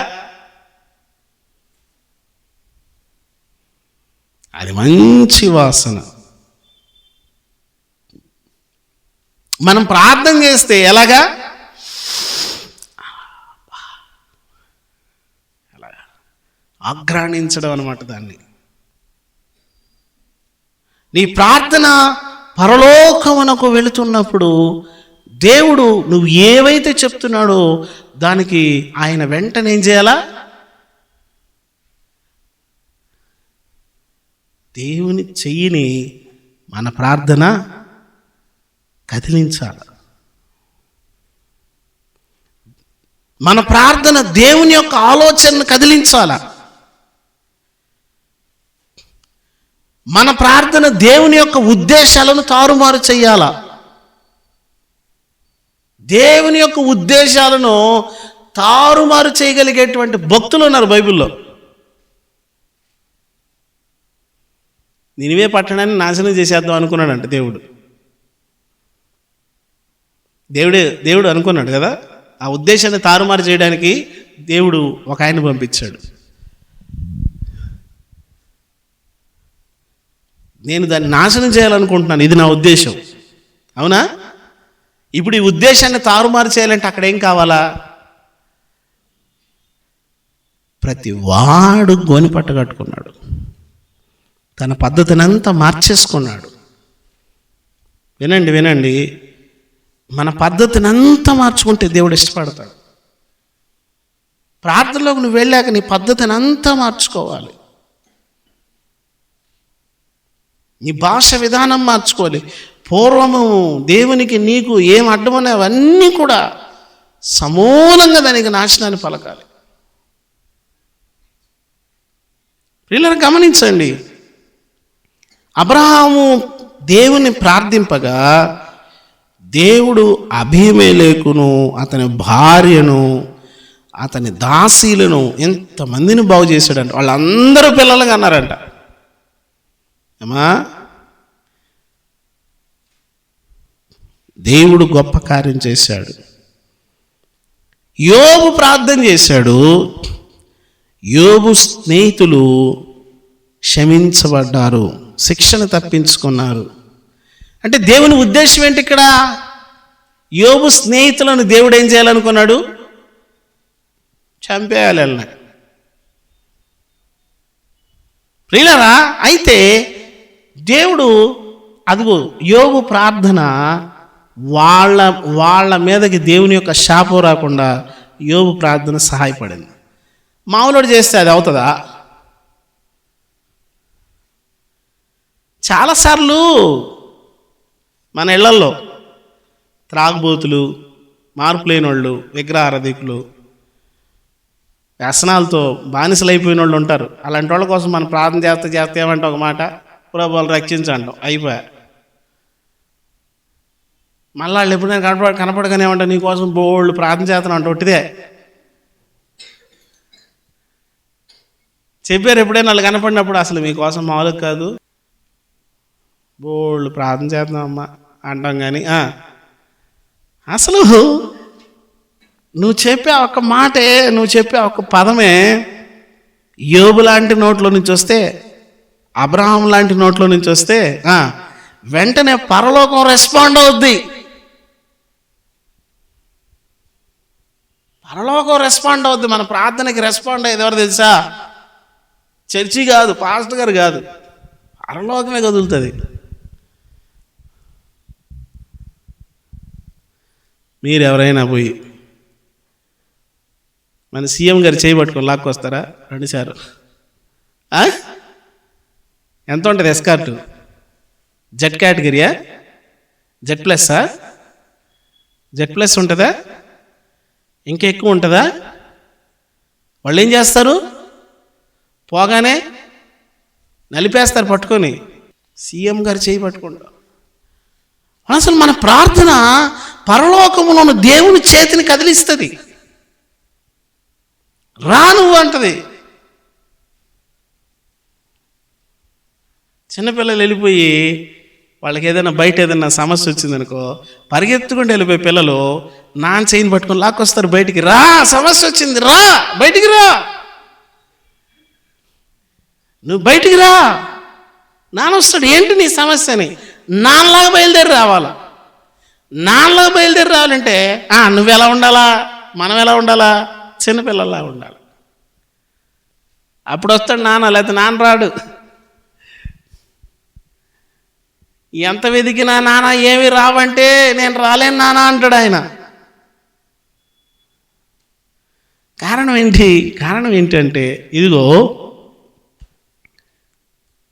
అది మంచి వాసన. మనం ప్రార్థన చేస్తే ఎలాగా? ఆఘ్రాణించడం అన్నమాట దాన్ని. నీ ప్రార్థన పరలోకమునకు వెళుతున్నప్పుడు దేవుడు నువ్వు ఏవైతే చెప్తున్నాడో దానికి ఆయన వెంటనే ఏం చేయాలా? దేవుని చెయ్యిని మన ప్రార్థన కదిలించాలి. మన ప్రార్థన దేవుని యొక్క ఆలోచనను కదిలించాల. మన ప్రార్థన దేవుని యొక్క ఉద్దేశాలను తారుమారు చెయ్యాల. దేవుని యొక్క ఉద్దేశాలను తారుమారు చేయగలిగేటువంటి భక్తులు ఉన్నారు బైబిల్లో. నినివే పట్టణాన్ని నాశనం చేసేద్దాం అనుకున్నాడంట దేవుడు అనుకున్నాడు కదా. ఆ ఉద్దేశాన్ని తారుమారు చేయడానికి దేవుడు ఒక ఆయన పంపించాడు. నేను దాన్ని నాశనం చేయాలనుకుంటున్నాను, ఇది నా ఉద్దేశం, అవునా? ఇప్పుడు ఈ ఉద్దేశాన్ని తారుమారు చేయాలంటే అక్కడ ఏం కావాలా? ప్రతి వాడు గోని పట్ట కట్టుకున్నాడు, తన పద్ధతిని అంతా మార్చేసుకున్నాడు. వినండి, మన పద్ధతిని అంతా మార్చుకుంటే దేవుడు ఇష్టపడతాడు. ప్రార్థనలోకి నువ్వు వెళ్ళాక నీ పద్ధతిని అంతా మార్చుకోవాలి. నీ భాష విధానం మార్చుకోవాలి. పూర్వము దేవునికి నీకు ఏం అడ్డమనే అవన్నీ కూడా సమూలంగా దానికి నాశనాన్ని పలకాలి. ప్రియులారా, గమనించండి, అబ్రహాము దేవుని ప్రార్థింపగా దేవుడు అబీమెలెకును, అతని భార్యను, అతని దాసీలను ఎంతమందిని బాగు చేశాడంట. వాళ్ళందరూ పిల్లలుగా అన్నారంట. ఏమా, దేవుడు గొప్ప కార్యం చేశాడు. యోబు ప్రార్థన చేశాడు. యోబు స్నేహితులు క్షమించబడ్డారు, శిక్షను తప్పించుకున్నారు. అంటే దేవుని ఉద్దేశం ఏంటి ఇక్కడ? యోబు స్నేహితులను దేవుడు ఏం చేయాలనుకున్నాడు? చంపేయాలి అన్నాడు. ప్రియులారా, అయితే దేవుడు అదిగో యోబు ప్రార్థన వాళ్ళ మీదకి దేవుని యొక్క శాపం రాకుండా యోబు ప్రార్థన సహాయపడింది. మామూలుడు చేస్తే అది అవుతుందా? చాలాసార్లు మన ఇళ్లల్లో త్రాగుబోతులు, మార్పు లేని వాళ్ళు, విగ్రహారాధికులు, వ్యసనాలతో బానిసలైపోయిన వాళ్ళు ఉంటారు. అలాంటి వాళ్ళ కోసం మనం ప్రార్థన చేస్తే ఏమంటే ఒక మాట, ప్రభువును రక్షించంటాం, అయిపోయా. మళ్ళీ వాళ్ళు ఎప్పుడైనా కనపడగానే ఏమంటా, నీకోసం బోళ్ళు ప్రార్థన చేస్తాను అంట. ఒట్టిదే చెప్పారు. ఎప్పుడైనా వాళ్ళు కనపడినప్పుడు అసలు మీకోసం మామూలుగా కాదు, బోళ్ళు ప్రార్థన చేస్తున్నాం అమ్మా అంటాం. కానీ అసలు నువ్వు చెప్పే ఒక మాటే, నువ్వు చెప్పే ఒక పదమే యోబు లాంటి నోట్లో నుంచి వస్తే, అబ్రహాం లాంటి నోట్లో నుంచి వస్తే వెంటనే పరలోకం రెస్పాండ్ అవుద్ది. పరలోకం రెస్పాండ్ అవుద్ది. మన ప్రార్థనకి రెస్పాండ్ అయ్యేది ఎవరు తెలుసా? చర్చి కాదు, పాస్టర్ గారు కాదు, పరలోకమే కదులుతుంది. మీరు ఎవరైనా పోయి మన సీఎం గారు చేయబట్టుకొని లాక్కొస్తారా? 2 సార్లు ఎంత ఉంటుంది ఎస్కార్టు? జెడ్ కేటగిరీయా? జెడ్ ప్లస్సా? జెడ్ ప్లస్ ఉంటుందా? ఇంకా ఎక్కువ ఉంటుందా? వాళ్ళు ఏం చేస్తారు? పోగానే నలిపేస్తారు పట్టుకొని. సీఎం గారు చేయి పట్టుకుంటా. అసలు మన ప్రార్థన పరలోకములో ఉన్న దేవుని చేతిని కదిలిస్తుంది. రా నువ్వు అంటది. చిన్నపిల్లలు వెళ్ళిపోయి వాళ్ళకి ఏదైనా బయట ఏదైనా సమస్య వచ్చిందనుకో, పరిగెత్తుకుంటూ వెళ్ళిపోయి పిల్లలు నాన్న చేయిని పట్టుకొని లాక్కొస్తారు బయటికి. రా, సమస్య వచ్చింది, రా బయటికి, రా నువ్వు బయటికి రా. నాన్న వస్తాడు, ఏంటి నీ సమస్య అని. నాన్నలాగా బయలుదేరి రావాలా. నాన్నలాగా బయలుదేరి రావాలంటే నువ్వు ఎలా ఉండాలా, మనం ఎలా ఉండాలా? చిన్నపిల్లల్లా ఉండాలి. అప్పుడు వస్తాడు నాన్న, లేకపోతే నాన్న రాడు. ఎంత వెతికినా నాన్న ఏమి రావంటే, నేను రాలేను నాన్న అంటాడు ఆయన. కారణం ఏంటంటే ఇదిగో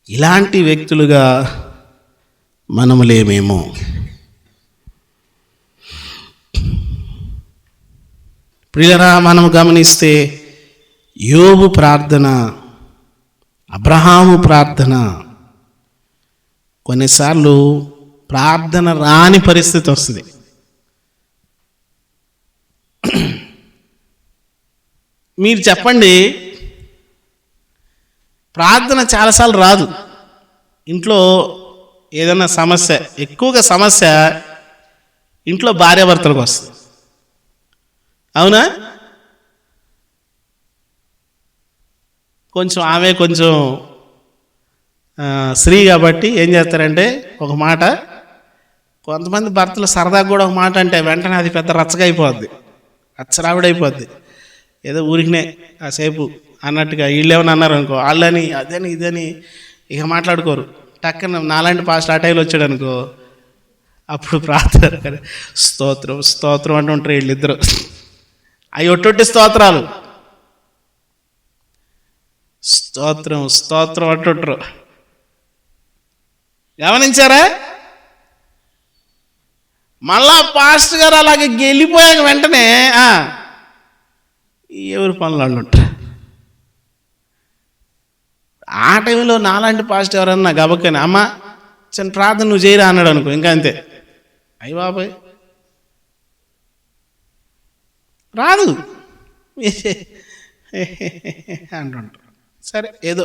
ఇలాంటి వ్యక్తులుగా మనము లేమేమో. ప్రియులారా, మనము గమనిస్తే యోబు ప్రార్థన, అబ్రహాము ప్రార్థన, కొన్నిసార్లు ప్రార్థన రాని పరిస్థితి వస్తుంది. మీరు చెప్పండి, ప్రార్థన చాలాసార్లు రాదు. ఇంట్లో ఏదైనా సమస్య, ఎక్కువగా సమస్య ఇంట్లో భార్యాభర్తలకు వస్తుంది. అవునా? ఆమె కొంచెం స్త్రీ కాబట్టి ఏం చేస్తారంటే ఒక మాట, కొంతమంది భర్తలు సరదాగా కూడా ఒక మాట అంటే వెంటనే అది పెద్ద రచ్చగా అయిపోద్ది, రచ్చరావిడైపోద్ది. ఏదో ఊరికినే కాసేపు అన్నట్టుగా వీళ్ళేమని అన్నారు అనుకో, వాళ్ళని అదని ఇదని ఇక మాట్లాడుకోరు. టక్కన నాలాంటి పాస్ట్ ఆ టైంలో వచ్చాడు అనుకో, అప్పుడు ప్రార్థన స్తోత్రం స్తోత్రం అంటూ ఉంటారు వీళ్ళిద్దరు. అవి ఒట్టొట్టి స్తోత్రాలు. స్తోత్రం స్తోత్రం అంటుంటారు. గమనించారా? మళ్ళా పాస్టర్ గారు అలాగే వెళ్ళిపోయాక వెంటనే ఎవరి పనులు వాళ్ళు ఉంటారు. ఆ టైంలో నాలాంటి పాస్టర్ ఎవరన్నా గబక్కని అమ్మ చిన్న ప్రార్థన నువ్వు చేయరా అన్నాడు అనుకో, ఇంకా అంతే. అయ్య బాబాయ్ రాదు అంటుంటారు. సరే ఏదో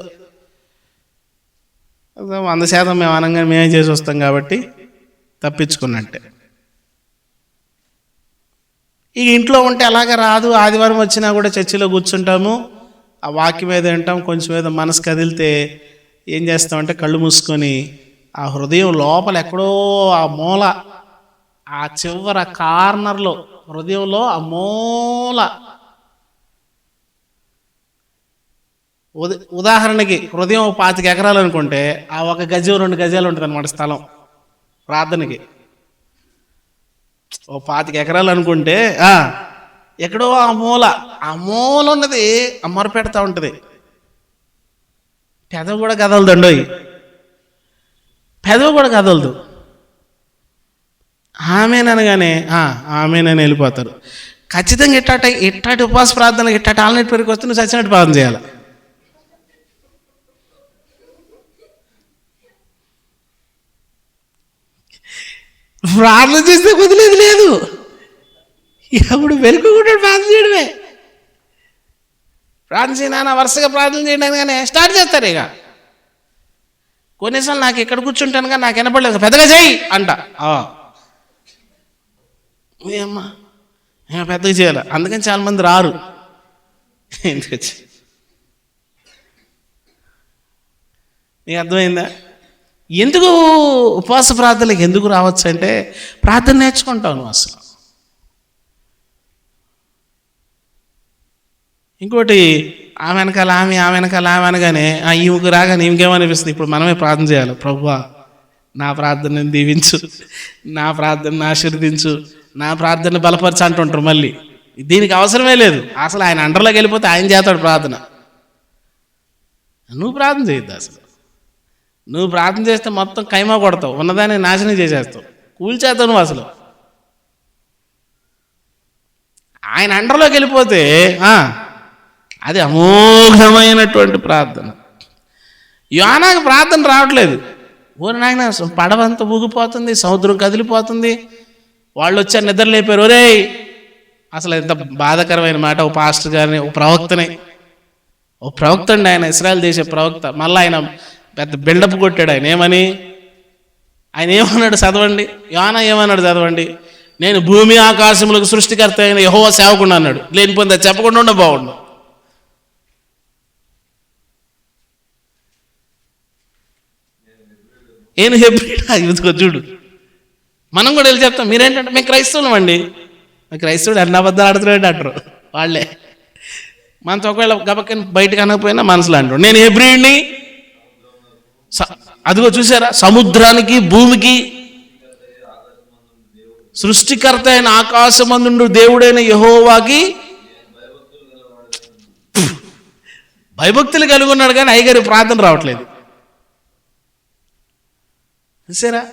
100% మేము అనగానే మేమే చేసి వస్తాం కాబట్టి తప్పించుకున్నట్టే. ఇక ఇంట్లో ఉంటే అలాగే రాదు. ఆదివారం వచ్చినా కూడా చర్చిలో కూర్చుంటాము, ఆ వాక్యం మీద వింటాం. కొంచెం ఏదో మనసు కదిలితే ఏం చేస్తామంటే కళ్ళు మూసుకొని ఆ హృదయం లోపల ఎక్కడో ఆ మూల, ఆ చివర కార్నర్లో హృదయంలో ఆ మూల, ఉదాహరణకి హృదయం 25 ఎకరాలు అనుకుంటే ఆ 1 గజం 2 గజాలు ఉంటుంది అనమాట స్థలం ప్రార్థనకి. 25 ఎకరాలు అనుకుంటే ఎక్కడో ఆ మూల ఉన్నది అమ్మరు పెడతా ఉంటుంది. పెదవి కూడా కదలదండి, పెదవి కూడా కదలదు. ఆమెనగానే ఆమెనని వెళ్ళిపోతారు. ఖచ్చితంగా ఇట్టాటి ఉపవాస ప్రార్థన ఇట్టాటి ఆల్నెట్ పెరిగి వస్తే నువ్వు చచ్చినట్టు ప్రార్థన చేయాలి. ప్రార్థన చేస్తే వదిలేదు లేదు. ఎప్పుడు వెలుగుకుంటాడు ప్రార్థన చేయడమే. ప్రార్థన చేయనా వరుసగా ప్రార్థన చేయడానికి కానీ స్టార్ట్ చేస్తారు. ఇక కొన్నిసార్లు నాకు ఎక్కడ కూర్చుంటాను కానీ నాకు వినపడలేదు, పెద్దగా చేయి అంట. అమ్మా పెద్దగా చేయాలి, అందుకని చాలా మంది రారు. ఎందుకు నీకు అర్థమైందా? ఎందుకు ఉపవాస ప్రార్థనలకు ఎందుకు రావచ్చు అంటే ప్రార్థన నేర్చుకుంటావు నువ్వు అసలు. ఇంకోటి ఆమె వెనకాల ఆమె అనగానే ఈమెకు రాగానే ఇంకేమనిపిస్తుంది, ఇప్పుడు మనమే ప్రార్థన చేయాలి. ప్రభువా నా ప్రార్థనని దీవించు, నా ప్రార్థనని ఆశీర్వదించు, నా ప్రార్థన బలపరచు అంటుంటారు. మళ్ళీ దీనికి అవసరమే లేదు. అసలు ఆయన అండర్లోకి వెళ్ళిపోతే ఆయన చేస్తాడు ప్రార్థన. నువ్వు ప్రార్థన చేయొద్దు. అసలు నువ్వు ప్రార్థన చేస్తే మొత్తం కైమా కొడతావు, ఉన్నదాన్ని నాశనం చేసేస్తావు, కూల్చేస్తావు నువ్వు. అసలు ఆయన అండర్లోకి వెళ్ళిపోతే అది అమోఘమైనటువంటి ప్రార్థన. యోనాకు ప్రార్థన రావట్లేదు. ఓరి నాయన పడవంతా ఊగిపోతుంది, సముద్రం కదిలిపోతుంది, వాళ్ళు వచ్చారు నిద్ర లేపారు. ఒరే అసలు ఎంత బాధాకరమైన మాట. ఓ పాస్టర్ గారిని, ఓ ప్రవక్త అండి ఆయన, ఇశ్రాయేల్ దేశ ప్రవక్త. మళ్ళీ ఆయన పెద్ద బిల్డప్ కొట్టాడు. ఆయన ఏమన్నాడు చదవండి. యోనా ఏమన్నాడు చదవండి. నేను భూమి ఆకాశములకు సృష్టికర్త అయిన యెహోవా సేవకుడు అన్నాడు. లేనిపోయింది చెప్పకుండా ఉండ బాగుండు. నేను హెబ్రీయుడు చూడు. మనం కూడా వెళ్ళి చెప్తాం. మీరేంటంటే మేము క్రైస్తవులం అండి. క్రైస్తవుడు అన్న అబద్ధాలు ఆడుతున్నాడు అంటారు వాళ్ళే. మనతో ఒకవేళ గబక్కని బయటకు అనకపోయినా మనసులో అంటాడు నేను హెబ్రీయుడిని. అదిగో చూసారా, సముద్రానికి భూమికి సృష్టికర్త అయిన ఆకాశమందుండు దేవుడైన యెహోవాకి భయభక్తులు కలిగి ఉన్నాడు, కానీ అయ్యగారి ప్రార్థన రావట్లేదు. చూసారా,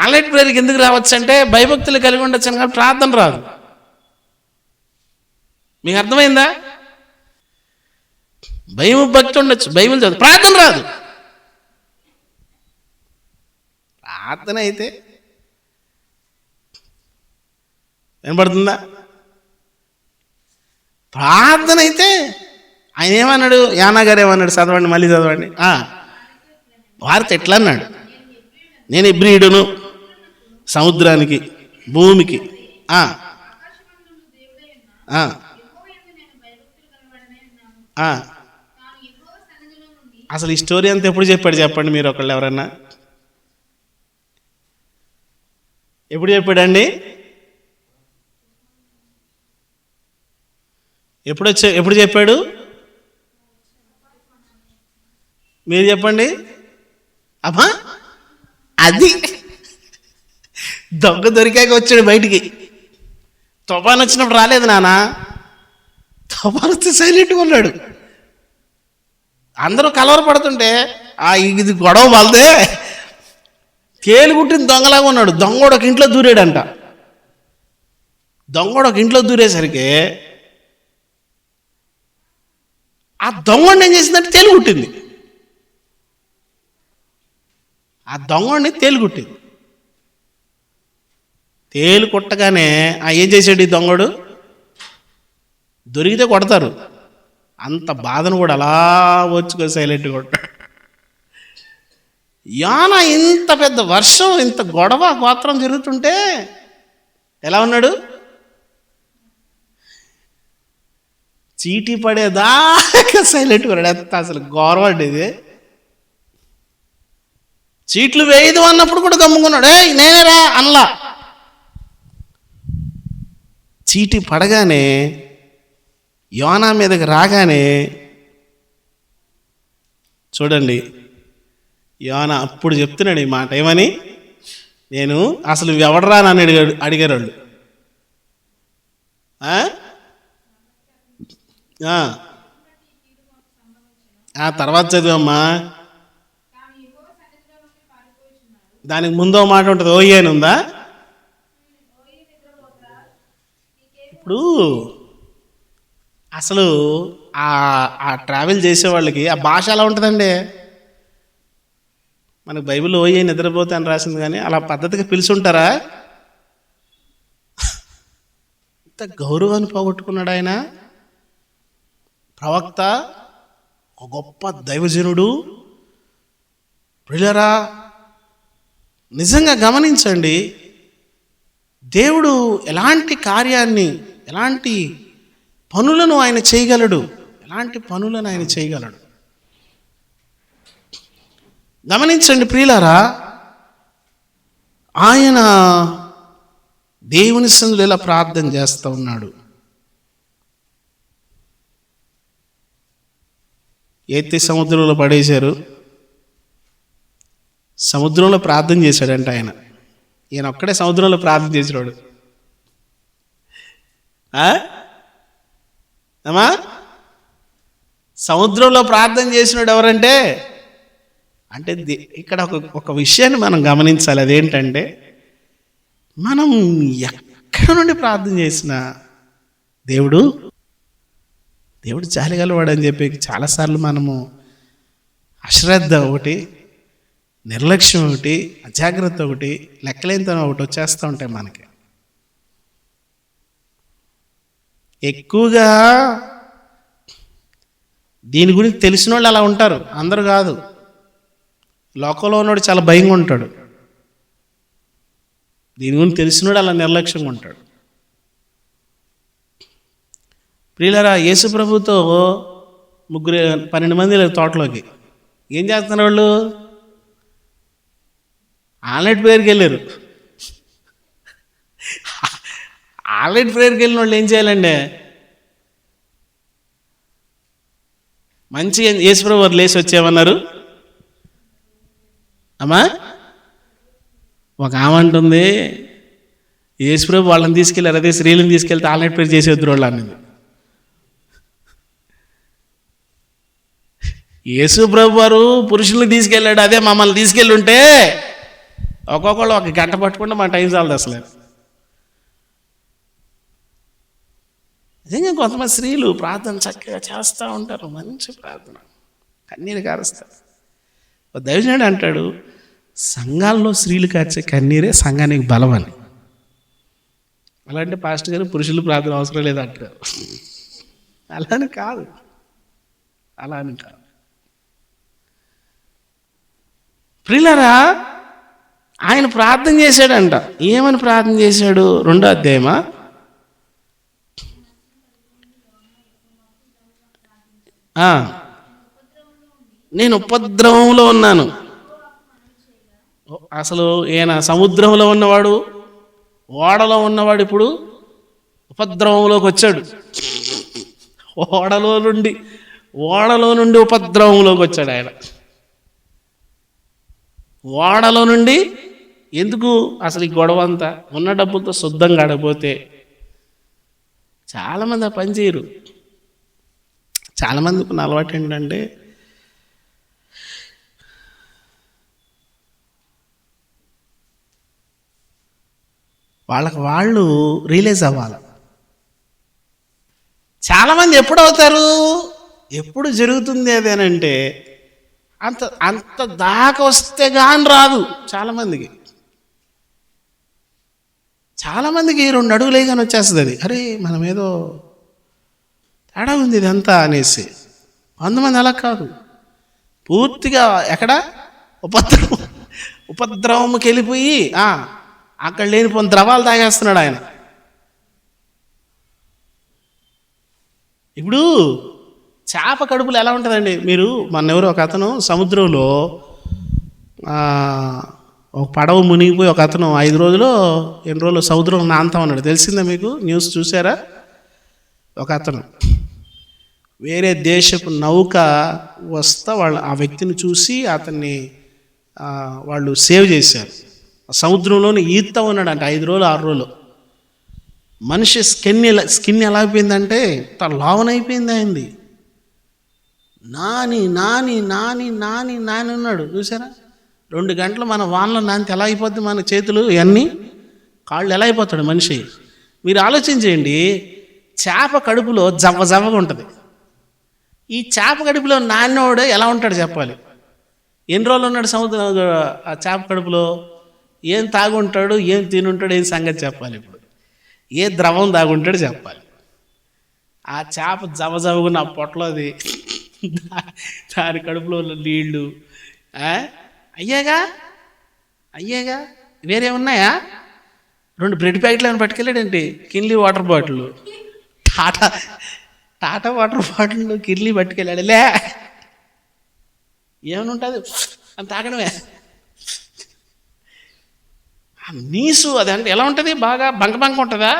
ఆన్లైన్ ప్రేయర్కి ఎందుకు రావచ్చు అంటే భయభక్తులు కలిగి ఉండొచ్చు కానీ ప్రార్థన రాదు. మీకు అర్థమైందా? భయం భక్తి ఉండొచ్చు, బైబిల్ చదువు, ప్రార్థన రాదు. ప్రార్థన అయితే వినపడుతుందా? ప్రార్థన అయితే ఆయన ఏమన్నాడు, యానా గారు ఏమన్నాడు చదవండి, మళ్ళీ చదవండి. వార్త ఎట్లా అన్నాడు, నేను హెబ్రీయుడును, సముద్రానికి భూమికి అసలు ఈ స్టోరీ అంతా ఎప్పుడు చెప్పాడు చెప్పండి మీరు ఒకళ్ళు ఎవరన్నా? ఎప్పుడు చెప్పాడండి? ఎప్పుడు చెప్పాడు? మీరు చెప్పండి. అమ్మా అది దొంగ దొరికాక వచ్చాడు బయటికి. తుఫాను వచ్చినప్పుడు రాలేదు నాన్న, తుఫాను వస్తే సైలెంట్గా ఉన్నాడు. అందరూ కలవరపడుతుంటే ఇది గొడవ వాళ్ళదే. తేలు కుట్టిన దొంగలాగా ఉన్నాడు. దొంగోడు ఒక ఇంట్లో దూరాడంట. దొంగోడు ఒక ఇంట్లో దూరేసరికి ఆ దొంగోడిని ఏం చేసిందంటే తేలు కుట్టింది. ఆ దొంగోడిని తేలు కుట్టింది. తేలు కుట్టగానే ఏం చేశాడు ఈ దొంగడు? దొరికితే కొడతారు, అంత బాధను కూడా అలా వచ్చుకో సైలెంట్గా కొట్టాడు. యోనా ఇంత పెద్ద వర్షం, ఇంత గొడవ గోత్రం జరుగుతుంటే ఎలా ఉన్నాడు? చీటీ పడేదాకా సైలెంట్గా ఉన్నాడు. ఎంత అసలు గౌరవం ఇది. చీట్లు వేయదు అన్నప్పుడు కూడా గమ్ముకున్నాడు. నేనేరా అనలా. చీటీ పడగానే యోనా మీదకి రాగానే చూడండి, యోనా అప్పుడు చెప్తున్నాడు ఈ మాట. ఏమని? నేను అసలు ఎవడరా నన్ను అడిగారు వాళ్ళు. తర్వాత చదివమ్మా. దానికి ముందో మాట ఉంటుంది, ఓయ్య అని ఉందా? ఇప్పుడు అసలు ఆ ట్రావెల్ చేసే వాళ్ళకి ఆ భాష ఎలా ఉంటుందండి? మనకు బైబిల్లో ఓయ్య నిద్రపోతే అని రాసింది, కానీ అలా పద్ధతిగా పిలుచుంటారా? ఇంత గౌరవాన్ని పోగొట్టుకున్నాడు ఆయన. ప్రవక్త, ఒక గొప్ప దైవజనుడు. ప్రియులారా, నిజంగా గమనించండి, దేవుడు ఎలాంటి కార్యాన్ని, ఎలాంటి పనులను ఆయన చేయగలడు, ఎలాంటి పనులను ఆయన చేయగలడు. గమనించండి ప్రియులారా, ఆయన దేవుని సన్నిధిలో ఇలా ప్రార్థన చేస్తూ ఉన్నాడు. ఎత్తి సముద్రంలో పడేశారు. సముద్రంలో ప్రార్థన చేశాడంట ఆయన. ఈయన ఒక్కడే సముద్రంలో ప్రార్థన చేసినాడు. అమ్మా, సముద్రంలో ప్రార్థన చేసినాడు ఎవరంటే, అంటే ఇక్కడ ఒక విషయాన్ని మనం గమనించాలి. అదేంటంటే, మనం ఎక్కడ నుండి ప్రార్థన చేసినా దేవుడు జాలిగలవాడు అని చెప్పి చాలాసార్లు మనము అశ్రద్ధ ఒకటి, నిర్లక్ష్యం ఒకటి, అజాగ్రత్త ఒకటి, లెక్కలేనితనం ఒకటి వచ్చేస్తూ ఉంటాయి మనకి. ఎక్కువగా దీని గురించి తెలిసిన వాళ్ళు అలా ఉంటారు, అందరూ కాదు. లోకంలో ఉన్నవాడు చాలా భయంగా ఉంటాడు. దీని గురించి తెలిసినవాడు అలా నిర్లక్ష్యంగా ఉంటాడు. ప్రియులారా, యేసు ప్రభుతో 12 మంది తోటలోకి ఏం చేస్తున్నారు వాళ్ళు? ఆల్రెడీ ప్రేయర్కి వెళ్ళారు. ఆల్రెడీ ప్రేయర్కి వెళ్ళిన వాళ్ళు ఏం చేయాలండి? మంచిగా యేసుప్రభు వారు లేచి వచ్చేమన్నారు. అమ్మా, ఒక ఆమె అంటుంది, యేసుప్రభు వాళ్ళని తీసుకెళ్ళారు, అదే స్త్రీలను తీసుకెళ్తే ఆల్రెడీ ప్రేయర్ చేసేద్దరు వాళ్ళు అన్నది. యేసుప్రభు వారు పురుషుల్ని తీసుకెళ్ళాడు, అదే మమ్మల్ని తీసుకెళ్ళి ఉంటే ఒక్కొక్కళ్ళు 1 గంట పట్టుకుంటే మన టైం చాలదు అసలు. నిజంగా కొంతమంది స్త్రీలు ప్రార్థన చక్కగా చేస్తూ ఉంటారు, మంచి ప్రార్థన, కన్నీరు కారుస్తారు. దైవజనుడు అంటాడు, సంఘాల్లో స్త్రీలు కార్చే కన్నీరే సంఘానికి బలం అని. అలాంటి పాస్టర్ గారు పురుషులు ప్రార్థన అవసరం లేదంటారు. అలా అని కాదు. ప్రియులారా, ఆయన ప్రార్థన చేశాడంట. ఏమని ప్రార్థన చేశాడు? 2వ అధ్యాయమా? నేను ఉపద్రవంలో ఉన్నాను. అసలు ఈయన సముద్రంలో ఉన్నవాడు, ఓడలో ఉన్నవాడు ఇప్పుడు ఉపద్రవంలోకి వచ్చాడు. ఓడలో నుండి ఉపద్రవంలోకి వచ్చాడు ఆయన. ఓడలో నుండి ఎందుకు అసలు ఈ గొడవ అంతా? ఉన్న డబ్బులతో శుద్ధంగా ఆడకపోతే చాలామంది ఆ పని చేయరు. చాలామందికి అలవాటు ఏంటంటే, వాళ్ళకి వాళ్ళు రియలైజ్ అవ్వాలి. చాలామంది ఎప్పుడు అవుతారు, ఎప్పుడు జరుగుతుంది అదేనంటే అంత అంత దాకా వస్తే కానీ రాదు. చాలామందికి 2 అడుగులు వేయగానే వచ్చేస్తుంది అది. అరే మనం ఏదో తేడా ఉంది ఇదంతా అనేసి. కొంతమంది అలా కాదు, పూర్తిగా ఎక్కడ ఉపద్రవంకి వెళ్ళిపోయి అక్కడ లేనిపోయిన ద్రవాలు తాగేస్తున్నాడు ఆయన. ఇప్పుడు చేప కడుపులో ఎలా ఉంటుందండి? మీరు ఎవరో ఒక అతను సముద్రంలో ఒక పడవ మునిగిపోయి ఒక అతను 5 రోజులు 8 రోజులు సముద్రంలో నాంతా ఉన్నాడు. తెలిసిందా మీకు? న్యూస్ చూసారా? ఒక అతను వేరే దేశపు నౌక వస్తా వాళ్ళు ఆ వ్యక్తిని చూసి అతన్ని వాళ్ళు సేవ్ చేశారు. సముద్రంలోనే ఈత ఉన్నాడంట 5 రోజులు 6 రోజులు. మనిషి స్కిన్ ఎలా అయిపోయిందంటే లావనైపోయింది అయింది. నాని నాని నాని నాని నాని ఉన్నాడు. చూసారా? 2 గంటలు మన వానలో నానితే ఎలా అయిపోద్ది మన చేతులు ఇవన్నీ, కాళ్ళు ఎలా అయిపోతాడు మనిషి. మీరు ఆలోచించేయండి, చేప కడుపులో జవ్వగా ఉంటుంది. ఈ చేప కడుపులో నాన్నోడు ఎలా ఉంటాడు చెప్పాలి? ఎన్ని రోజులు ఉన్నాడు సముద్రం ఆ చేప కడుపులో? ఏం తాగుంటాడు, ఏం తినుంటాడు, ఏం సంగతి చెప్పాలి? ఇప్పుడు ఏ ద్రవం తాగుంటాడు చెప్పాలి? ఆ చేప జవజవగా ఆ పొట్టలోది, దాని కడుపులో ఉన్న నీళ్ళు అయ్యేగా వేరే ఉన్నాయా? 2 బ్రెడ్ ప్యాకెట్లు అని పట్టుకెళ్ళాడంటే, Kinley water bottle, Tata water bottle, Kinley పట్టుకెళ్ళాడు. ఏమైనా ఉంటుంది అని తాగడమే. నీసు అదంటే ఎలా ఉంటుంది? బాగా బంక ఉంటుందా?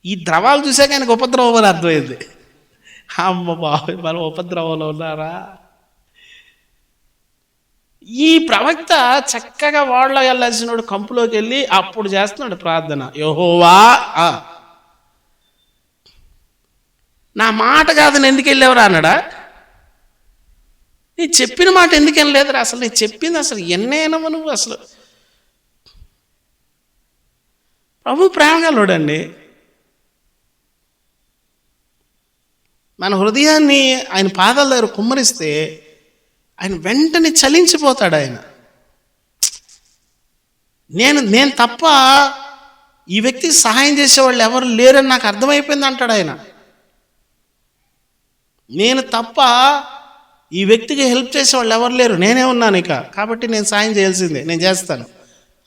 ఈ ద్రవాలు చూసాక ఆయనకు ఉపద్రవం అని అర్థమైంది. అమ్మ బాబు, మనం ఉపద్రవంలో ఉన్నారా? ఈ ప్రవక్త చక్కగా వాళ్ళలో వెళ్ళాల్సినోడు కంపులోకి వెళ్ళి అప్పుడు చేస్తున్నాడు ప్రార్థన. యెహోవా, నా మాట కాదని ఎందుకు వెళ్ళేవరా అన్నాడా? నీ చెప్పిన మాట ఎందుకు వెళ్ళలేదురా? అసలు నేను చెప్పింది అసలు ఎన్నేనమ్మా నువ్వు? అసలు ప్రభు ప్రేమగలవాడండి. మన హృదయాన్ని ఆయన పాదాల దగ్గర కుమ్మరిస్తే ఆయన వెంటనే చలించిపోతాడు. ఆయన నేను తప్ప ఈ వ్యక్తికి సహాయం చేసేవాళ్ళు ఎవరు లేరని నాకు అర్థమైపోయింది అంటాడు ఆయన. నేను తప్ప ఈ వ్యక్తికి హెల్ప్ చేసేవాళ్ళు ఎవరు లేరు, నేనే ఉన్నాను ఇక, కాబట్టి నేను సాయం చేయాల్సిందే, నేను చేస్తాను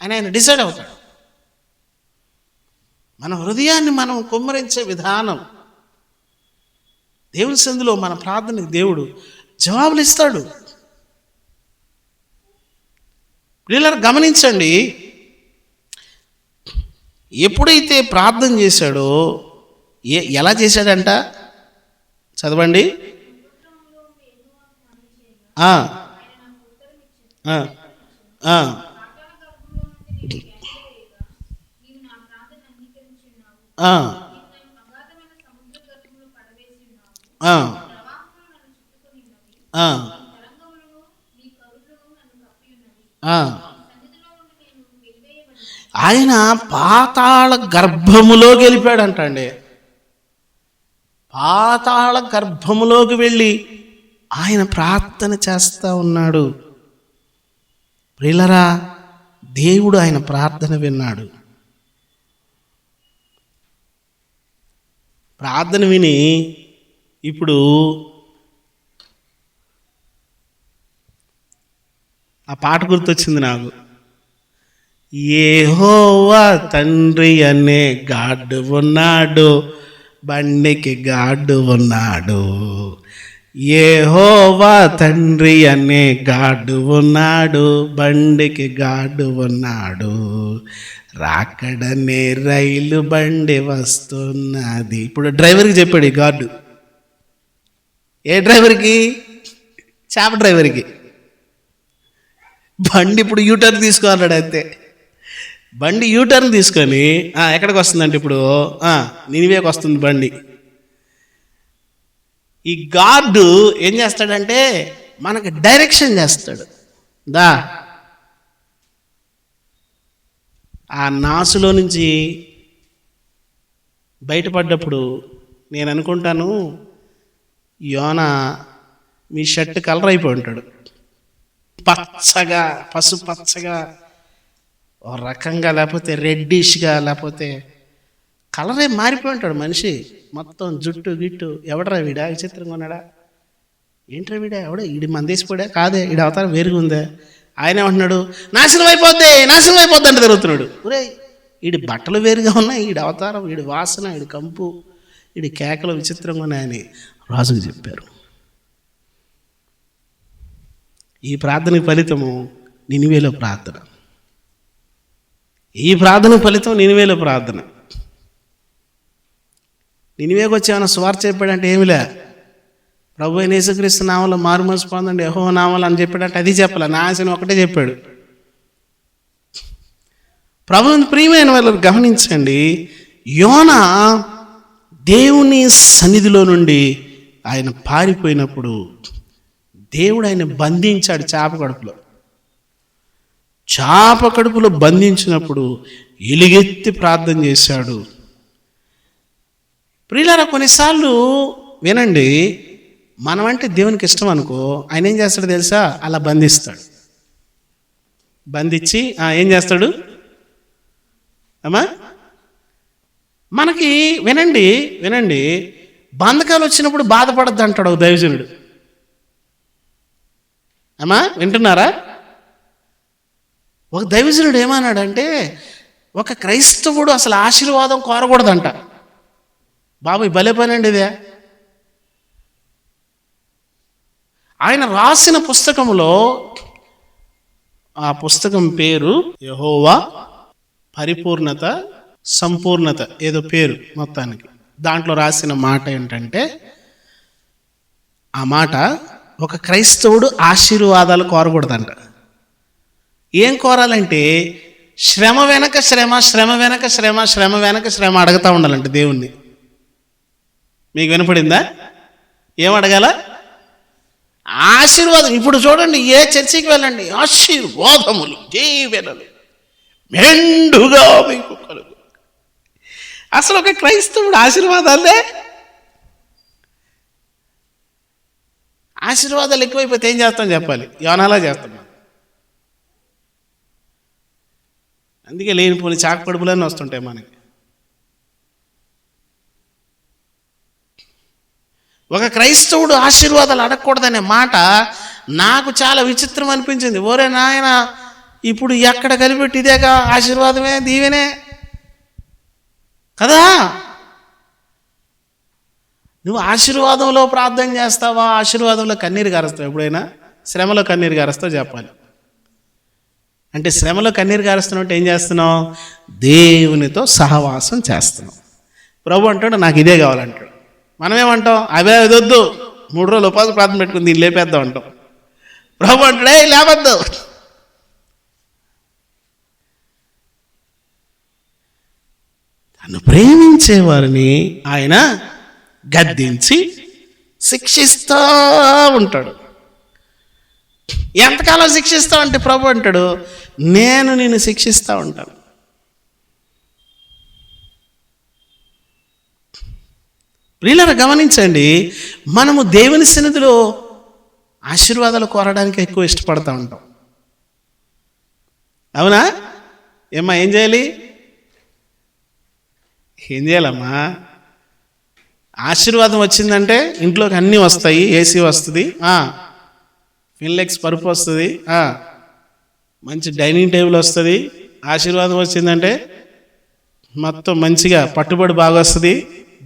అని ఆయన డిసైడ్ అవుతాడు. మన హృదయాన్ని మనం కుమ్మరించే విధానం, దేవుని సందులో మన ప్రార్థనకి దేవుడు జవాబులు ఇస్తాడు. వీళ్ళని గమనించండి, ఎప్పుడైతే ప్రార్థన చేశాడో ఎలా చేశాడంట? చదవండి. ఆయన పాతాళ గర్భములోకి వెళ్ళిపోయాడంట అండి. పాతాళ గర్భములోకి వెళ్ళి ఆయన ప్రార్థన చేస్తూ ఉన్నాడు. ప్రియులరా, దేవుడు ఆయన ప్రార్థన విన్నాడు. ప్రార్థన విని ఇప్పుడు ఆ పాట గుర్తొచ్చింది నాకు. యెహోవా తండ్రి అనే గాడు ఉన్నాడు, బండికి గాడు ఉన్నాడు. యెహోవా తండ్రి అనే గాడు ఉన్నాడు, బండికి గాడు ఉన్నాడు. రాకడనే రైలు బండి వస్తున్నది. ఇప్పుడు డ్రైవర్కి చెప్పాడు ఈ గాడు. ఏ డ్రైవర్కి? చేప డ్రైవర్కి. బండి ఇప్పుడు యూటర్న్ తీసుకోవాలన్నాడు అంతే. బండి యూటర్న్ తీసుకొని ఎక్కడికి వస్తుందంటే ఇప్పుడు నినివేకి వస్తుంది బండి. ఈ గార్డు ఏం చేస్తాడంటే మనకు డైరెక్షన్ చేస్తాడు. ఆ నాసులో నుంచి బయటపడ్డప్పుడు నేను అనుకుంటాను, యోనా మీ షర్ట్ కలర్ అయిపోయి ఉంటాడు, పచ్చగా పసుపచ్చగా ఓ రకంగా, లేకపోతే రెడ్డిష్గా, లేకపోతే కలరే మారిపోయి ఉంటాడు మనిషి మొత్తం. జుట్టు గిట్టు ఎవడరా వీడా, విచిత్రంగా ఉన్నాడా, ఏంట్రా వీడా, ఎవడే ఈడి మందేసిపోడా, కాదే ఈడి అవతారం వేరుగా ఉందే. ఆయన ఏమంటున్నాడు, నాశనం అయిపోద్ది అంటే తిరుగుతున్నాడు. ఒరే ఈడి బట్టలు వేరుగా ఉన్నాయి, ఈడి అవతారం, ఈడి వాసన, ఈడి కంపు, ఈడి కేకలు విచిత్రంగా ఉన్నాయని రాజుకు చెప్పారు. ఈ ప్రార్థనకి ఫలితము నినివేలో ప్రార్థన. ఈ ప్రార్థన ఫలితం నినివేలో ప్రార్థన. నినివేకి వచ్చి ఏమైనా సువార్త చెప్పాడంటే ఏమిలే, ప్రభు అయిన యేసుక్రీస్తు నామములో మారుమనసు పొందండి, యెహోవా నామములో అని చెప్పాడంటే అది చెప్పలే, నాశనం ఒకటే చెప్పాడు. ప్రభువుని ప్రియమైన వాళ్ళు గమనించండి, యోనా దేవుని సన్నిధిలో నుండి ఆయన పారిపోయినప్పుడు దేవుడు ఆయన బంధించాడు చాప కడుపులో బంధించినప్పుడు ఎలుగెత్తి ప్రార్థన చేశాడు. ప్రియులారా, కొన్నిసార్లు వినండి, మనమంటే దేవునికి ఇష్టం అనుకో, ఆయన ఏం చేస్తాడు తెలుసా, అలా బంధిస్తాడు. బంధించి ఏం చేస్తాడు అమ్మా, మనకి వినండి బంధకాలు వచ్చినప్పుడు బాధపడద్దు అంటాడు ఒక దైవజనుడు. అమ్మా వింటున్నారా? ఒక దైవజనుడు ఏమన్నాడంటే, ఒక క్రైస్తవుడు అసలు ఆశీర్వాదం కోరకూడదంట. బాబు భలే పని అండి ఇదే. ఆయన రాసిన పుస్తకంలో, ఆ పుస్తకం పేరు యెహోవా పరిపూర్ణత సంపూర్ణత ఏదో పేరు మొత్తానికి. దాంట్లో రాసిన మాట ఏంటంటే, ఆ మాట, ఒక క్రైస్తవుడు ఆశీర్వాదాలు కోరకూడదంట. ఏం కోరాలంటే, శ్రమ వెనక శ్రమ అడగతా ఉండాలంట దేవుణ్ణి. మీకు వినపడిందా? ఏం అడగాల? ఆశీర్వాదం. ఇప్పుడు చూడండి, ఏ చర్చికి వెళ్ళండి, ఆశీర్వాదములు దీవెనలు మెండుగా మీకు కలుగు. అసలు ఒక క్రైస్తవుడు ఆశీర్వాదాలే, ఆశీర్వాదాలు ఎక్కువైపోతే ఏం చేస్తాం చెప్పాలి? యోనాలా చేస్తాం. అందుకే లేనిపోని చాకపడుపులన్నీ వస్తుంటాయి మనకి. ఒక క్రైస్తవుడు ఆశీర్వాదాలు అడగకూడదనే మాట నాకు చాలా విచిత్రం అనిపించింది. ఓరే నాయన, ఇప్పుడు ఎక్కడ కలిపెట్టి ఇదేగా ఆశీర్వాదమే దీవెనే కదా. నువ్వు ఆశీర్వాదంలో ప్రార్థన చేస్తావా, ఆశీర్వాదంలో కన్నీరు గారుస్తావు? ఎప్పుడైనా శ్రమలో కన్నీరు గారుస్తావు చెప్పాలి. అంటే శ్రమలో కన్నీరు గారుస్తున్నావు అంటే ఏం చేస్తున్నావు? దేవునితో సహవాసం చేస్తున్నావు. ప్రభు అంటాడు నాకు ఇదే కావాలంటాడు. మనమేమంటాం? అవే వద్దు, 3 రోజులు ఉపాధి ప్రార్థన పెట్టుకుని దీన్ని లేపేద్దాం అంటాం. ప్రభు అంటాడే లేవద్దు. తను ప్రేమించే వారిని ఆయన గద్దించి శిక్షిస్తూ ఉంటాడు. ఎంతకాలం శిక్షిస్తావు అంటే ప్రభు అంటాడు, నేను నిన్ను శిక్షిస్తూ ఉంటాను. ప్రియులారా గమనించండి, మనము దేవుని సన్నిధిలో ఆశీర్వాదాలు కోరడానికి ఎక్కువ ఇష్టపడతా ఉంటాం. అవునా? ఏమ్మా ఏం చేయాలమ్మా? ఆశీర్వాదం వచ్చిందంటే ఇంట్లోకి అన్నీ వస్తాయి. ఏసీ వస్తుంది, ఫిన్లెక్స్ పరుపు వస్తుంది, మంచి డైనింగ్ టేబుల్ వస్తుంది. ఆశీర్వాదం వచ్చిందంటే మొత్తం మంచిగా పట్టుబడి బాగా వస్తుంది,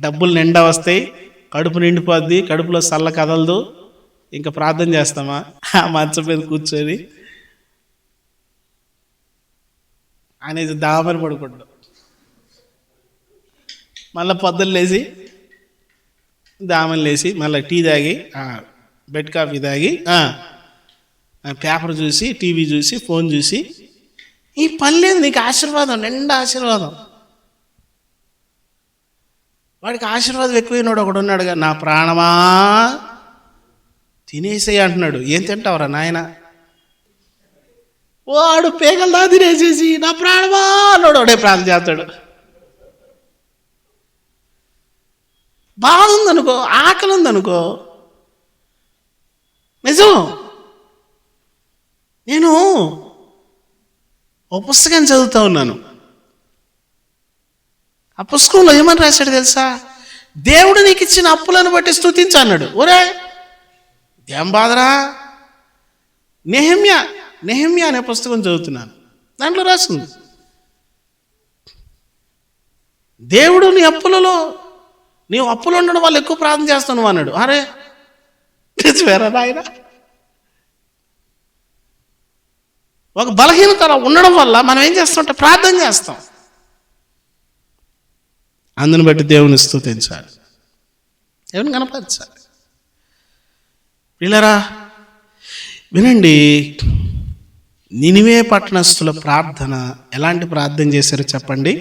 డబ్బులు నిండా వస్తాయి, కడుపు నిండిపోద్ది, కడుపులో సల్ల కదలదు. ఇంకా ప్రార్థన చేస్తామా? ఆ మంచం మీద కూర్చొని అనేది దామని పడుకుంటాం. మళ్ళీ పొద్దున్న లేచి దామని లేచి మళ్ళీ టీ తాగి, బెడ్ కాఫీ తాగి, పేపర్ చూసి, టీవీ చూసి, ఫోన్ చూసి, ఈ పని లేదు నీకు. ఆశీర్వాదం నిండా ఆశీర్వాదం. వాడికి ఆశీర్వాదం ఎక్కువైనాడు ఒకడు ఉన్నాడుగా, నా ప్రాణమా తినేసేయి అంటున్నాడు. ఏం తింటావురా నాయన? వాడు పేగల్దా తినేసేసి నా ప్రాణమా అన్నాడు, ఒకడే ప్రార్థన చేస్తాడు. బాధ ఉందనుకో, ఆకలి ఉందనుకో, నిజం. నేను ఒక పుస్తకం చదువుతా ఉన్నాను. ఆ పుస్తకంలో ఏమని రాశాడు తెలుసా? దేవుడు నీకు ఇచ్చిన అప్పులను బట్టి స్తుతించు అన్నాడు. ఒరే ఏం బాధరా? నెహెమ్యా అనే పుస్తకం చదువుతున్నాను. దాంట్లో రాసింది, దేవుడు నీ అప్పులు ఉండడం వల్ల ఎక్కువ ప్రార్థన చేస్తాను అన్నాడు. అరే నిజమేరా నాయన? ఒక బలహీనత ఉండడం వల్ల మనం ఏం చేస్తామంటే ప్రార్థన చేస్తాం. అందుని బట్టి దేవుని స్తుతించాలి, దేవుని కనపరచాలి. పిల్లరా వినండి, నినివే పట్టణస్థుల ప్రార్థన ఎలాంటి ప్రార్థన చేశారో చెప్పండి.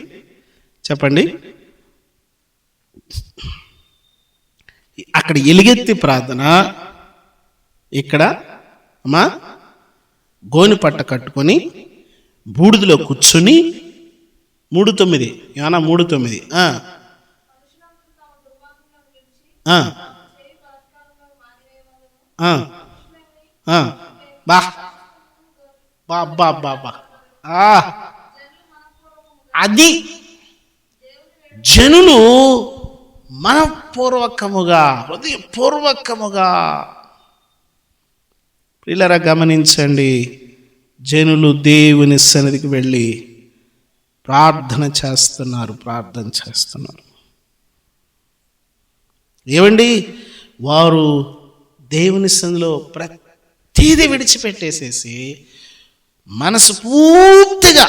అక్కడ ఎలుగెత్తి ప్రార్థన, ఇక్కడ అమ్మా గోని పట్ట కట్టుకొని బూడిదలో కూర్చుని 3:9 యోనా 3:9 అది జనులు మనపూర్వకముగా, హృదయపూర్వకముగా. ప్రియులారా గమనించండి, జనులు దేవుని సన్నిధికి వెళ్ళి ప్రార్థన చేస్తున్నారు. ఏమండి, వారు దేవుని సన్నిధిలో ప్రతిదీ విడిచిపెట్టేసేసి మనసు పూర్తిగా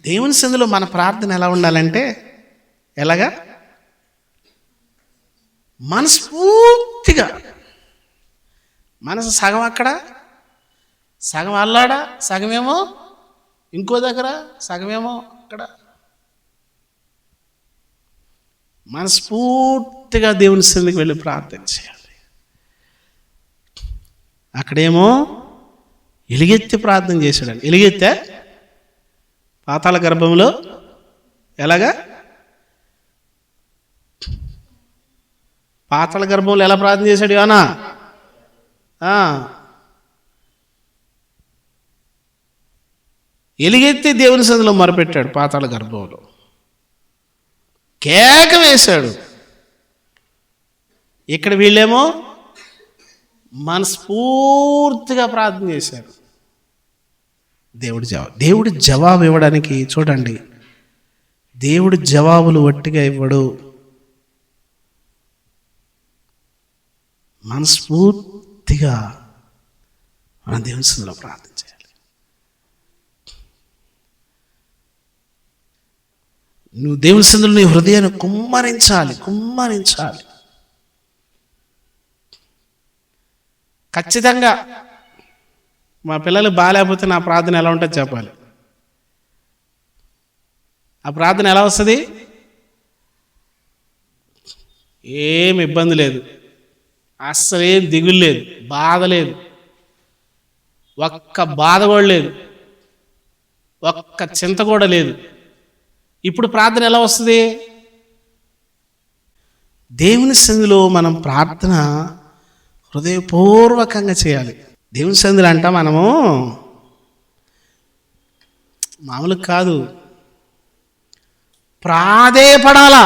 దేవుని సన్నిధిలో మన ప్రార్థన ఎలా ఉండాలంటే, ఎలాగా? మనస్ఫూర్తిగా. మనసు సగం అక్కడ, సగం అల్లాడా, సగమేమో ఇంకో దగ్గర, సగమేమో అక్కడ. మనస్ఫూర్తిగా దేవుని సన్నిధికి వెళ్ళి ప్రార్థన చేయాలి. అక్కడేమో ఎలుగెత్తి ప్రార్థన చేశాడు. ఎలుగెత్తే పాతాళ గర్భంలో ఎలాగా? పాతాళ గర్భంలో ఎలా ప్రార్థన చేశాడు యోనా? ఎలుగెత్తి దేవుని సన్నిధిలో మొరపెట్టాడు. పాతాళ గర్భంలో కేక వేశాడు. ఇక్కడ వీళ్ళేమో మనస్ఫూర్తిగా ప్రార్థన చేశారు. దేవుడు జవాబు ఇవ్వడానికి చూడండి, దేవుడు జవాబులు వట్టిగా ఇవ్వడు. మనస్ఫూర్తిగా మన దేవుని సన్నిధిలో ప్రార్థన చేయాలి. నువ్వు దేవుని సన్నిధిలో నీ హృదయాన్ని కుమ్మరించాలి. ఖచ్చితంగా మా పిల్లలు బాగాలేకపోతే నా ప్రార్థన ఎలా ఉంటుందో చెప్పాలి. ఆ ప్రార్థన ఎలా వస్తుంది? ఏం ఇబ్బంది లేదు, అస్సలేం దిగులు లేదు, బాధ లేదు, ఒక్క బాధ కూడా లేదు, ఒక్క చింత కూడా లేదు. ఇప్పుడు ప్రార్థన ఎలా వస్తుంది? దేవుని సన్నిధిలో మనం ప్రార్థన హృదయపూర్వకంగా చేయాలి. దేవుని సన్నిధిలో అంట మనము మామూలు కాదు, ప్రాధేయపడాలా.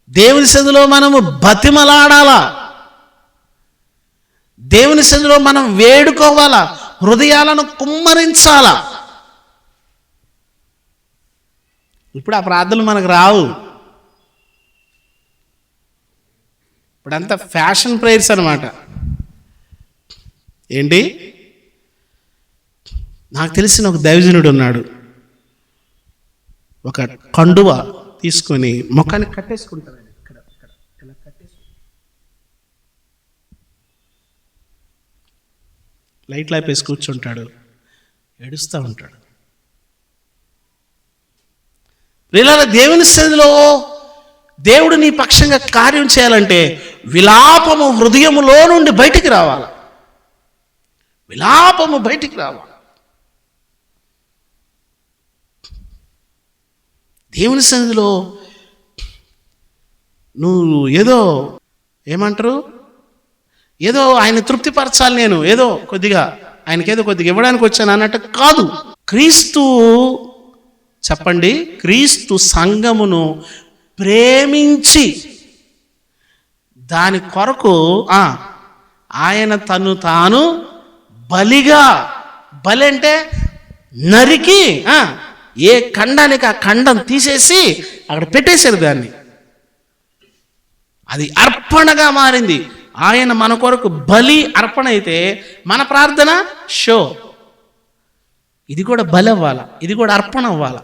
దేవుని సన్నిధిలో మనము బతిమలాడాలా. దేవుని సన్నిధిలో మనం వేడుకోవాలా, హృదయాలను కుమ్మరించాలా. ఇప్పుడు ఆ ప్రార్థనలు మనకు రావు. ఇప్పుడంతా ఫ్యాషన్ ప్రేయర్స్ అన్నమాట. ఏంటి, నాకు తెలిసిన ఒక దైవజనుడు ఉన్నాడు. ఒక కండువ తీసుకొని ముఖానికి కట్టేసుకుంటాడు. ఇక్కడ ఇలా లైట్ లేపేసి కూర్చుంటాడు, ఏడుస్తూ ఉంటాడు. దేవుని సన్నిధిలో దేవుడు నీ పక్షంగా కార్యం చేయాలంటే విలాపము హృదయములో నుండి బయటికి రావాలి. విలాపము బయటికి రావాలి. దేవుని సన్నిధిలో నువ్వు ఏదో ఏమంటారు, ఏదో ఆయన తృప్తిపరచాలి, నేను ఏదో కొద్దిగా ఆయనకేదో కొద్దిగా ఇవ్వడానికి వచ్చాను అన్నట్టు కాదు. క్రీస్తు చెప్పండి, క్రీస్తు సంఘమును ప్రేమించి దాని కొరకు ఆయన తను తాను బలిగా, బలి అంటే నరికి ఏ ఖండానికి ఆ ఖండం తీసేసి అక్కడ పెట్టేశారు దాన్ని. అది అర్పణగా మారింది. ఆయన మన కొరకు బలి అర్పణ అయితే మన ప్రార్థన షో, ఇది కూడా బలి అవ్వాలా, ఇది కూడా అర్పణ అవ్వాలా.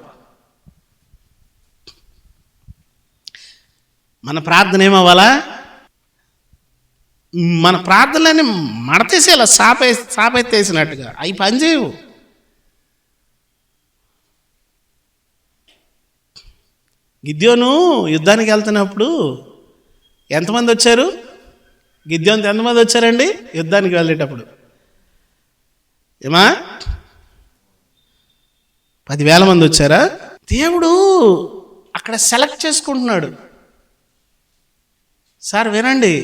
మన ప్రార్థన ఏమవ్వాలా? మన ప్రార్థనలన్నీ మడతేసేలా, సాపెత్తేసినట్టుగా అవి పనిచేయవు. గిద్యోను యుద్ధానికి వెళ్తున్నప్పుడు ఎంతమంది వచ్చారు? గిద్యోన్తో ఎంతమంది వచ్చారండి యుద్ధానికి వెళ్ళేటప్పుడు? ఏమా 10,000 మంది వచ్చారా? దేవుడు అక్కడ సెలెక్ట్ చేసుకుంటున్నాడు. సార్ వినండి,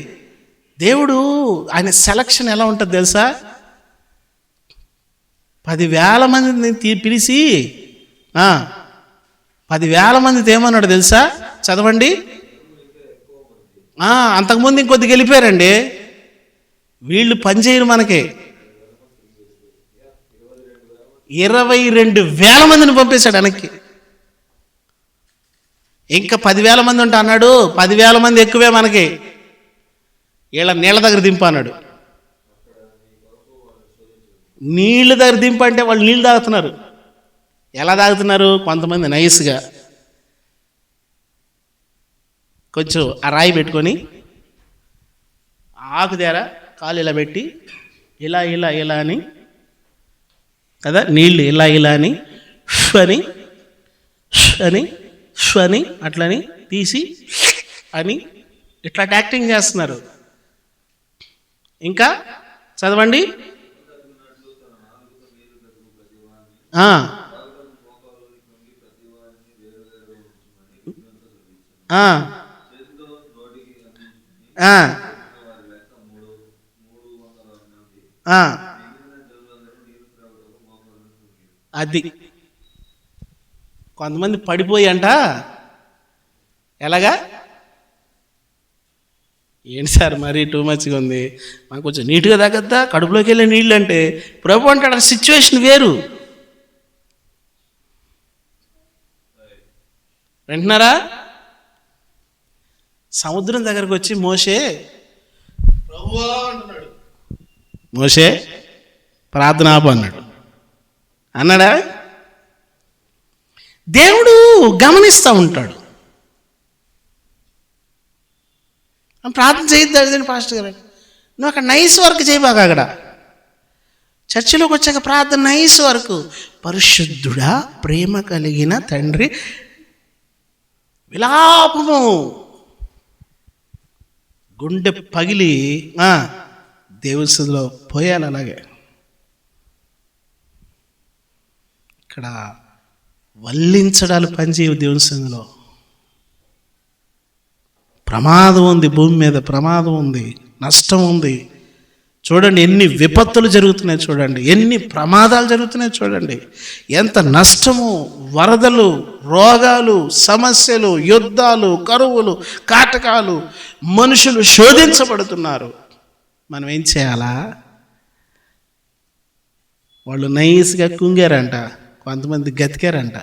దేవుడు ఆయన సెలక్షన్ ఎలా ఉంటుంది తెలుసా? 10,000 మందిని పిలిచి 10,000 మందితో ఏమన్నాడు తెలుసా? చదవండి. అంతకుముందు ఇంకొద్ది గెలిపారండి. వీళ్ళు పనిచేయరు మనకి. 22,000 మందిని పంపేశాడు వెనక్కి. ఇంకా 10,000 మంది ఉంటే అన్నాడు 10,000 మంది ఎక్కువే మనకి, వీళ్ళ నీళ్ళ దగ్గర దింపు అన్నాడు. నీళ్ళ దగ్గర దింపు అంటే వాళ్ళు నీళ్ళు తాగుతున్నారు. ఎలా తాగుతున్నారు? కొంతమంది నైస్గా కొంచెం ఆ రాయి పెట్టుకొని ఆకుదేరా కాలు ఇలా పెట్టి ఇలా ఇలా ఇలా అని కదా, నీళ్ళు ఇలా ఇలా అని అని అని అని అట్లని తీసి అని ఇట్లా యాక్టింగ్ చేస్తున్నారు. ఇంకా చదవండి. అది కొంతమంది పడిపోయి అంట. ఎలాగా? ఏంటి సార్ మరి టూ మచ్గా ఉంది, మాకు కొంచెం నీట్గా తాగద్దా కడుపులోకి వెళ్ళే నీళ్ళు అంటే? ప్రభు అంటాడు ఆ సిచ్యువేషన్ వేరు. వింటున్నారా? సముద్రం దగ్గరకు వచ్చి మోషే ప్రభువా అంటున్నాడు. మోషే ప్రార్థన ఆపు అన్నాడు. అన్నాడా? దేవుడు గమనిస్తూ ఉంటాడు. ప్రార్థన చేయొద్దు పాస్టర్ గారు, నువ్వు అక్కడ నైస్ వర్క్ చేయబాక. అక్కడ చర్చిలోకి వచ్చాక ప్రార్థన నైస్ వర్క్. పరిశుద్ధుడా ప్రేమ కలిగిన తండ్రి విలాపము, గుండె పగిలి దేవుని సన్నిధిలో పోయాలి. అలాగే ఇక్కడ వల్లించడాలు పనిచేయవు. దేవుని సన్నిధిలో ప్రమాదం ఉంది, భూమి మీద ప్రమాదం ఉంది, నష్టం ఉంది. చూడండి ఎన్ని విపత్తులు జరుగుతున్నాయి, చూడండి ఎన్ని ప్రమాదాలు జరుగుతున్నాయి, చూడండి ఎంత నష్టము, వరదలు, రోగాలు, సమస్యలు, యుద్ధాలు, కరువులు, కాటకాలు, మనుషులు శోధించబడుతున్నారు. మనం ఏం చేయాలా? వాళ్ళు నైస్గా కుంగారంట, కొంతమంది గతికారంట.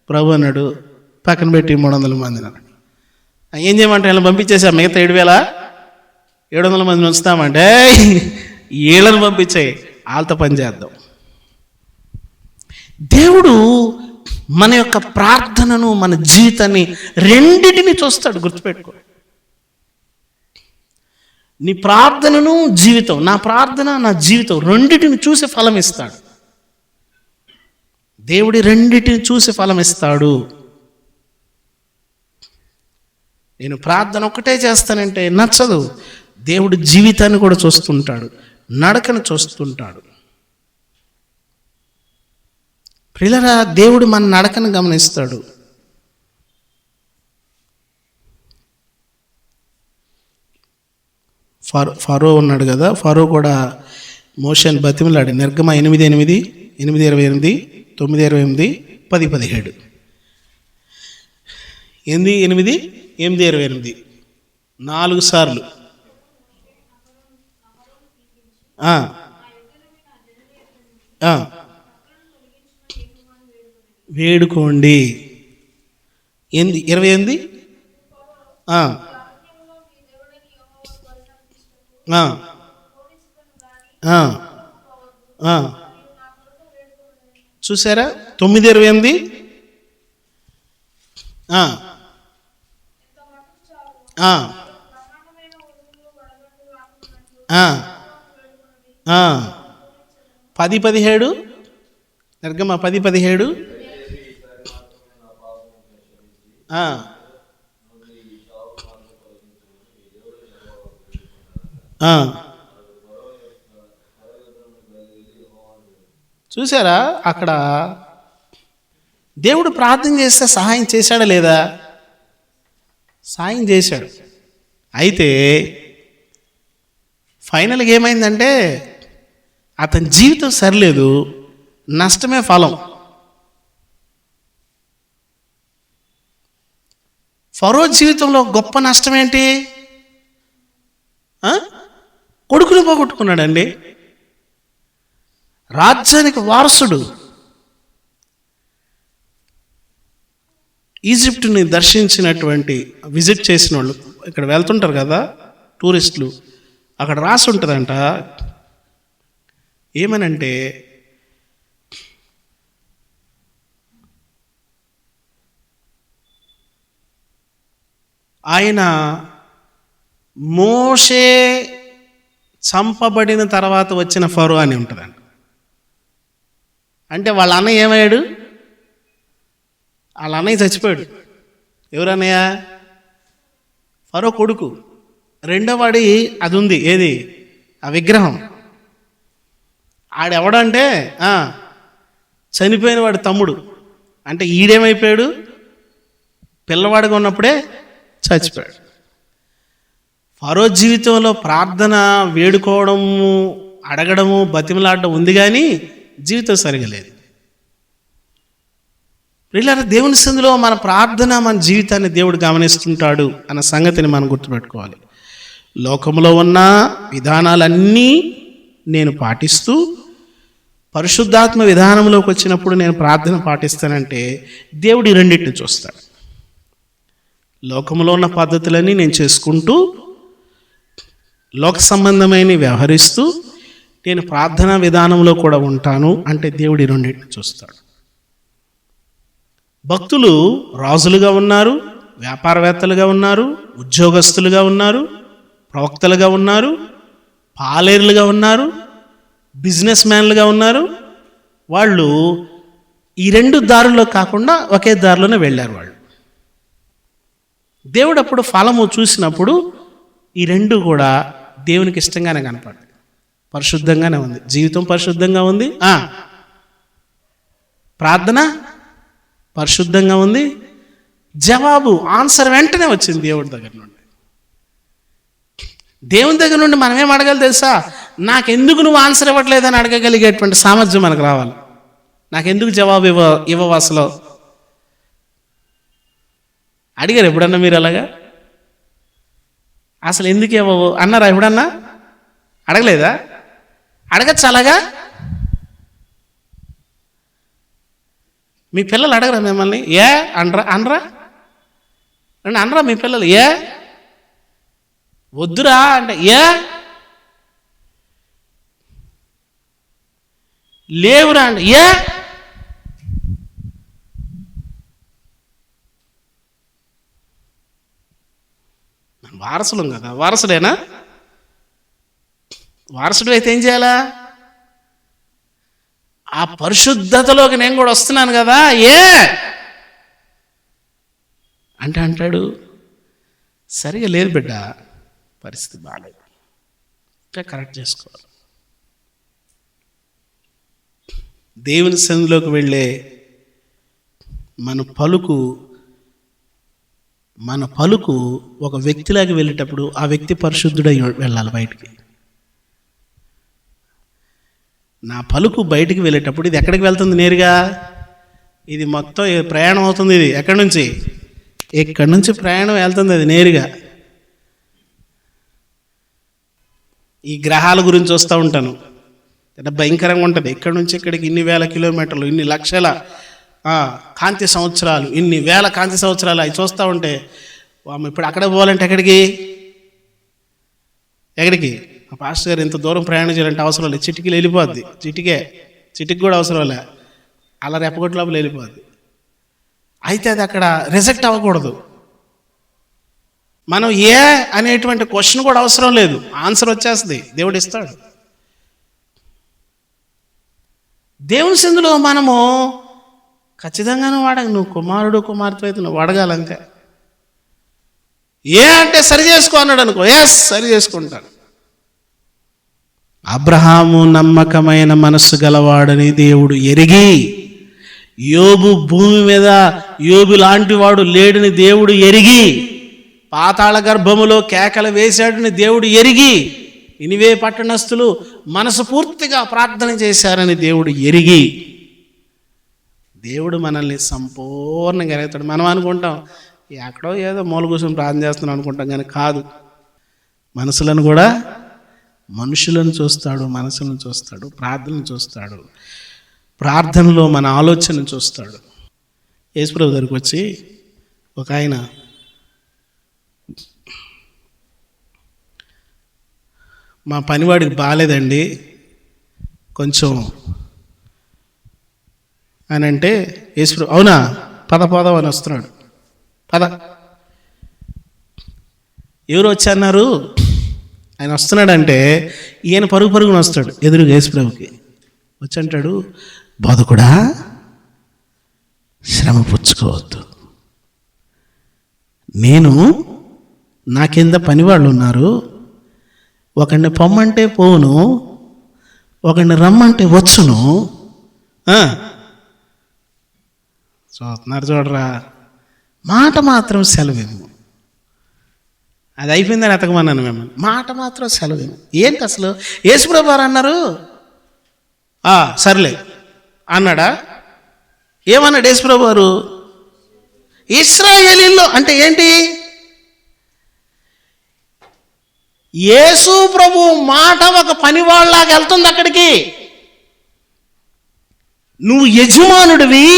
ప్రభు అన్నాడు పక్కన పెట్టి 300 మందిని అన్నాడు. ఏం చేయమంటే వీళ్ళని పంపించేసా, మిగతా 7,700 మందిని ఉంచుతామంటే వీళ్ళని పంపించాయి, వాళ్ళతో పని చేద్దాం. దేవుడు మన యొక్క ప్రార్థనను, మన జీవితాన్ని రెండిటిని చూస్తాడు. గుర్తుపెట్టుకో, నీ ప్రార్థనను జీవితం, నా ప్రార్థన నా జీవితం రెండిటిని చూసి ఫలం ఇస్తాడు. దేవుడి రెండిటిని చూసి ఫలం ఇస్తాడు. నేను ప్రార్థన ఒక్కటే చేస్తానంటే నచ్చదు. దేవుడు జీవితాన్ని కూడా చూస్తుంటాడు, నడకను చూస్తుంటాడు. ప్రియులారా, దేవుడు మన నడకను గమనిస్తాడు. ఫరో ఉన్నాడు కదా, ఫరో కూడా మోషేని బతిమలాడు. నిర్గమ 8:8, 8:28, 9:28, 10:17. 8:8, 8:28 4 సార్లు. వేడుకోండి. 28 చూసారా? 9:28 10:17 నిర్గమ 10:17 చూసారా? అక్కడ దేవుడు ప్రార్థన చేస్తే సహాయం చేశాడా లేదా? సహాయం చేశాడు. అయితే ఫైనల్గా ఏమైందంటే అతని జీవితం సరిలేదు, నష్టమే ఫలం. ఫరో జీవితంలో గొప్ప నష్టం ఏంటి? కొడుకుని పోగొట్టుకున్నాడండి. రాజ్యానికి వారసుడు. ఈజిప్టుని దర్శించినటువంటి, విజిట్ చేసిన వాళ్ళు ఇక్కడ వెళ్తుంటారు కదా టూరిస్టులు, అక్కడ రాసి ఉంటుందంట ఏమనంటే, ఆయన మోషే చంపబడిన తర్వాత వచ్చిన ఫరో అని ఉంటుందంట. అంటే వాళ్ళ అన్నయ్య ఏమయ్యాడు? వాళ్ళ అన్నయ్య చచ్చిపోయాడు. ఎవరన్నయ్య? ఫరో కొడుకు. రెండో వాడి అది ఉంది, ఏది? ఆ విగ్రహం. ఆడెవడంటే చనిపోయిన వాడి తమ్ముడు. అంటే ఈడేమైపోయాడు? పిల్లవాడిగా ఉన్నప్పుడే చచ్చిపోయాడు. ఫరో జీవితంలో ప్రార్థన, వేడుకోవడము, అడగడము, బతిమలాడడం ఉంది, కానీ జీవితం సరిగా లేదు. ప్రియులారా, దేవుని సందులో మన ప్రార్థన, మన జీవితాన్ని దేవుడు గమనిస్తుంటాడు అన్న సంగతిని మనం గుర్తుపెట్టుకోవాలి. లోకంలో ఉన్న విధానాలన్నీ నేను పాటిస్తూ పరిశుద్ధాత్మ విధానంలోకి వచ్చినప్పుడు నేను ప్రార్థన పాటిస్తానంటే దేవుడు ఈ రెండింటిని చూస్తాడు. లోకంలో ఉన్న పద్ధతులన్నీ నేను చేసుకుంటూ లోక సంబంధమైన వ్యవహరిస్తూ నేను ప్రార్థనా విధానంలో కూడా ఉంటాను అంటే దేవుడు ఈ రెండింటిని చూస్తాడు. భక్తులు రాజులుగా ఉన్నారు, వ్యాపారవేత్తలుగా ఉన్నారు, ఉద్యోగస్తులుగా ఉన్నారు, ప్రవక్తలుగా ఉన్నారు, పాలేరులుగా ఉన్నారు, బిజినెస్ మ్యాన్లుగా ఉన్నారు. వాళ్ళు ఈ రెండు దారుల్లో కాకుండా ఒకే దారిలోనే వెళ్ళారు. వాళ్ళు దేవుడు అప్పుడు ఫలము చూసినప్పుడు ఈ రెండు కూడా దేవునికి ఇష్టంగానే కనపడింది, పరిశుద్ధంగానే ఉంది. జీవితం పరిశుద్ధంగా ఉంది, ప్రార్థన పరిశుద్ధంగా ఉంది, జవాబు ఆన్సర్ వెంటనే వచ్చింది దేవుడి దగ్గర నుండి. దేవుని దగ్గర నుండి మనం ఏం అడగాలి తెలుసా? నాకెందుకు నువ్వు ఆన్సర్ ఇవ్వట్లేదని అడగగలిగేటువంటి సామర్థ్యం మనకు రావాలి. నాకెందుకు జవాబు ఇవ్వవు అసలు? అడిగారు ఎప్పుడన్నా మీరు అలాగా? అసలు ఎందుకు ఇవ్వవు అన్నారా ఎప్పుడన్నా? అడగలేదా? అడగచ్చు అలాగా. మీ పిల్లలు అడగరా మిమ్మల్ని? ఏ అనరా అనరా మీ పిల్లలు? ఏ వద్దురా అంటే ఏ లేవురా అంటే ఏ వారసులం కదా. వారసుడేనా? వారసుడు అయితే ఏం చేయాలా? ఆ పరిశుద్ధతలోకి నేను కూడా వస్తున్నాను కదా. ఏ అంటే అంటాడు, సరిగా లేదు బిడ్డ, పరిస్థితి బాగాలేదు. కరెక్ట్ చేసుకోవాలి. దేవుని సన్నిధిలోకి వెళ్ళే మన పలుకు ఒక వ్యక్తిలాగా వెళ్ళేటప్పుడు ఆ వ్యక్తి పరిశుద్ధుడై వెళ్ళాలి బయటికి. నా పలుకు బయటికి వెళ్ళేటప్పుడు ఇది ఎక్కడికి వెళ్తుంది? నేరుగా ఇది మొత్తం ప్రయాణం అవుతుంది. ఇది ఎక్కడి నుంచి? ఇక్కడి నుంచి ప్రయాణం వెళ్తుంది అది నేరుగా. ఈ గ్రహాల గురించి వస్తూ ఉంటాను, భయంకరంగా ఉంటుంది. ఇక్కడి నుంచి ఇక్కడికి ఇన్ని వేల కిలోమీటర్లు, ఇన్ని లక్షల కాంతి సంవత్సరాలు, ఇన్ని వేల కాంతి సంవత్సరాలు అవి చూస్తూ ఉంటే ఇప్పుడు అక్కడ పోవాలంటే ఎక్కడికి ఆ పాస్టర్ గారు ఇంత దూరం ప్రయాణం చేయాలంటే అవసరం లేదు, చిటికీలు వెళ్ళిపోద్ది. చిటికి కూడా అవసరం లే, అలా రెప్పగొట్టు లోపల వెళ్ళిపోద్ది. అయితే అది అక్కడ రిజెక్ట్ అవ్వకూడదు. మనం అనేటువంటి క్వశ్చన్ కూడా అవసరం లేదు, ఆన్సర్ వచ్చేస్తుంది, దేవుడు ఇస్తాడు. దేవుని సందులో మనము ఖచ్చితంగానే నువ్వు కుమారుడు కుమార్తె అయితే నువ్వు అడగాలంతే. అంటే సరి చేసుకో అన్నాడు అనుకో, సరి చేసుకుంటాడు. అబ్రహాము నమ్మకమైన మనస్సు గలవాడని దేవుడు ఎరిగి, యోబు భూమి మీద యోబు లాంటి వాడు లేడని దేవుడు ఎరిగి, పాతాళ గర్భములో కేకలు వేశాడని దేవుడు ఎరిగి, నినివే పట్టణస్థులు మనసు పూర్తిగా ప్రార్థన చేశారని దేవుడు ఎరిగి, దేవుడు మనల్ని సంపూర్ణంగా ఎరుగుతాడు. మనం అనుకుంటాం ఎక్కడో ఏదో మూల కూర్చొని ప్రార్థన చేస్తున్నాం అనుకుంటాం, కానీ కాదు. మనసులను కూడా, మనుషులను చూస్తాడు, మనసులను చూస్తాడు, ప్రార్థనను చూస్తాడు, ప్రార్థనలో మన ఆలోచనను చూస్తాడు. యేసుప్రభు దగ్గరికి వచ్చి ఒక ఆయన మా పనివాడికి బాగాలేదండి కొంచెం అని అంటే, యేసుప్రభు అవునా పదం అని వస్తున్నాడు. ఎవరు వచ్చన్నారు? ఆయన వస్తున్నాడంటే ఈయన పరుగున వస్తాడు ఎదురుగా యేసుప్రభుకి వచ్చి అంటాడు, బోధకుడా శ్రమ పుచ్చుకోవద్దు, నేను నా కింద పనివాళ్ళు ఉన్నారు, ఒకడిని పొమ్మంటే పోను, ఒకడిని రమ్మంటే వచ్చును. చూడరా, మాట మాత్రం సెలవేము. అది అయిపోయిందని ఎతకమన్నాను మిమ్మల్ని, మాట మాత్రం సెలవేము. ఏంటి అసలు? యేసుప్రభు వారు అన్నారు, సర్లే అన్నాడా? ఏమన్నాడు యేసుప్రభు వారు? ఇశ్రాయేలీల్లో అంటే ఏంటి? యేసు ప్రభు మాట ఒక పనివాళ్ళలాగా వెళ్తుంది అక్కడికి. నువ్వు యజమానుడివి,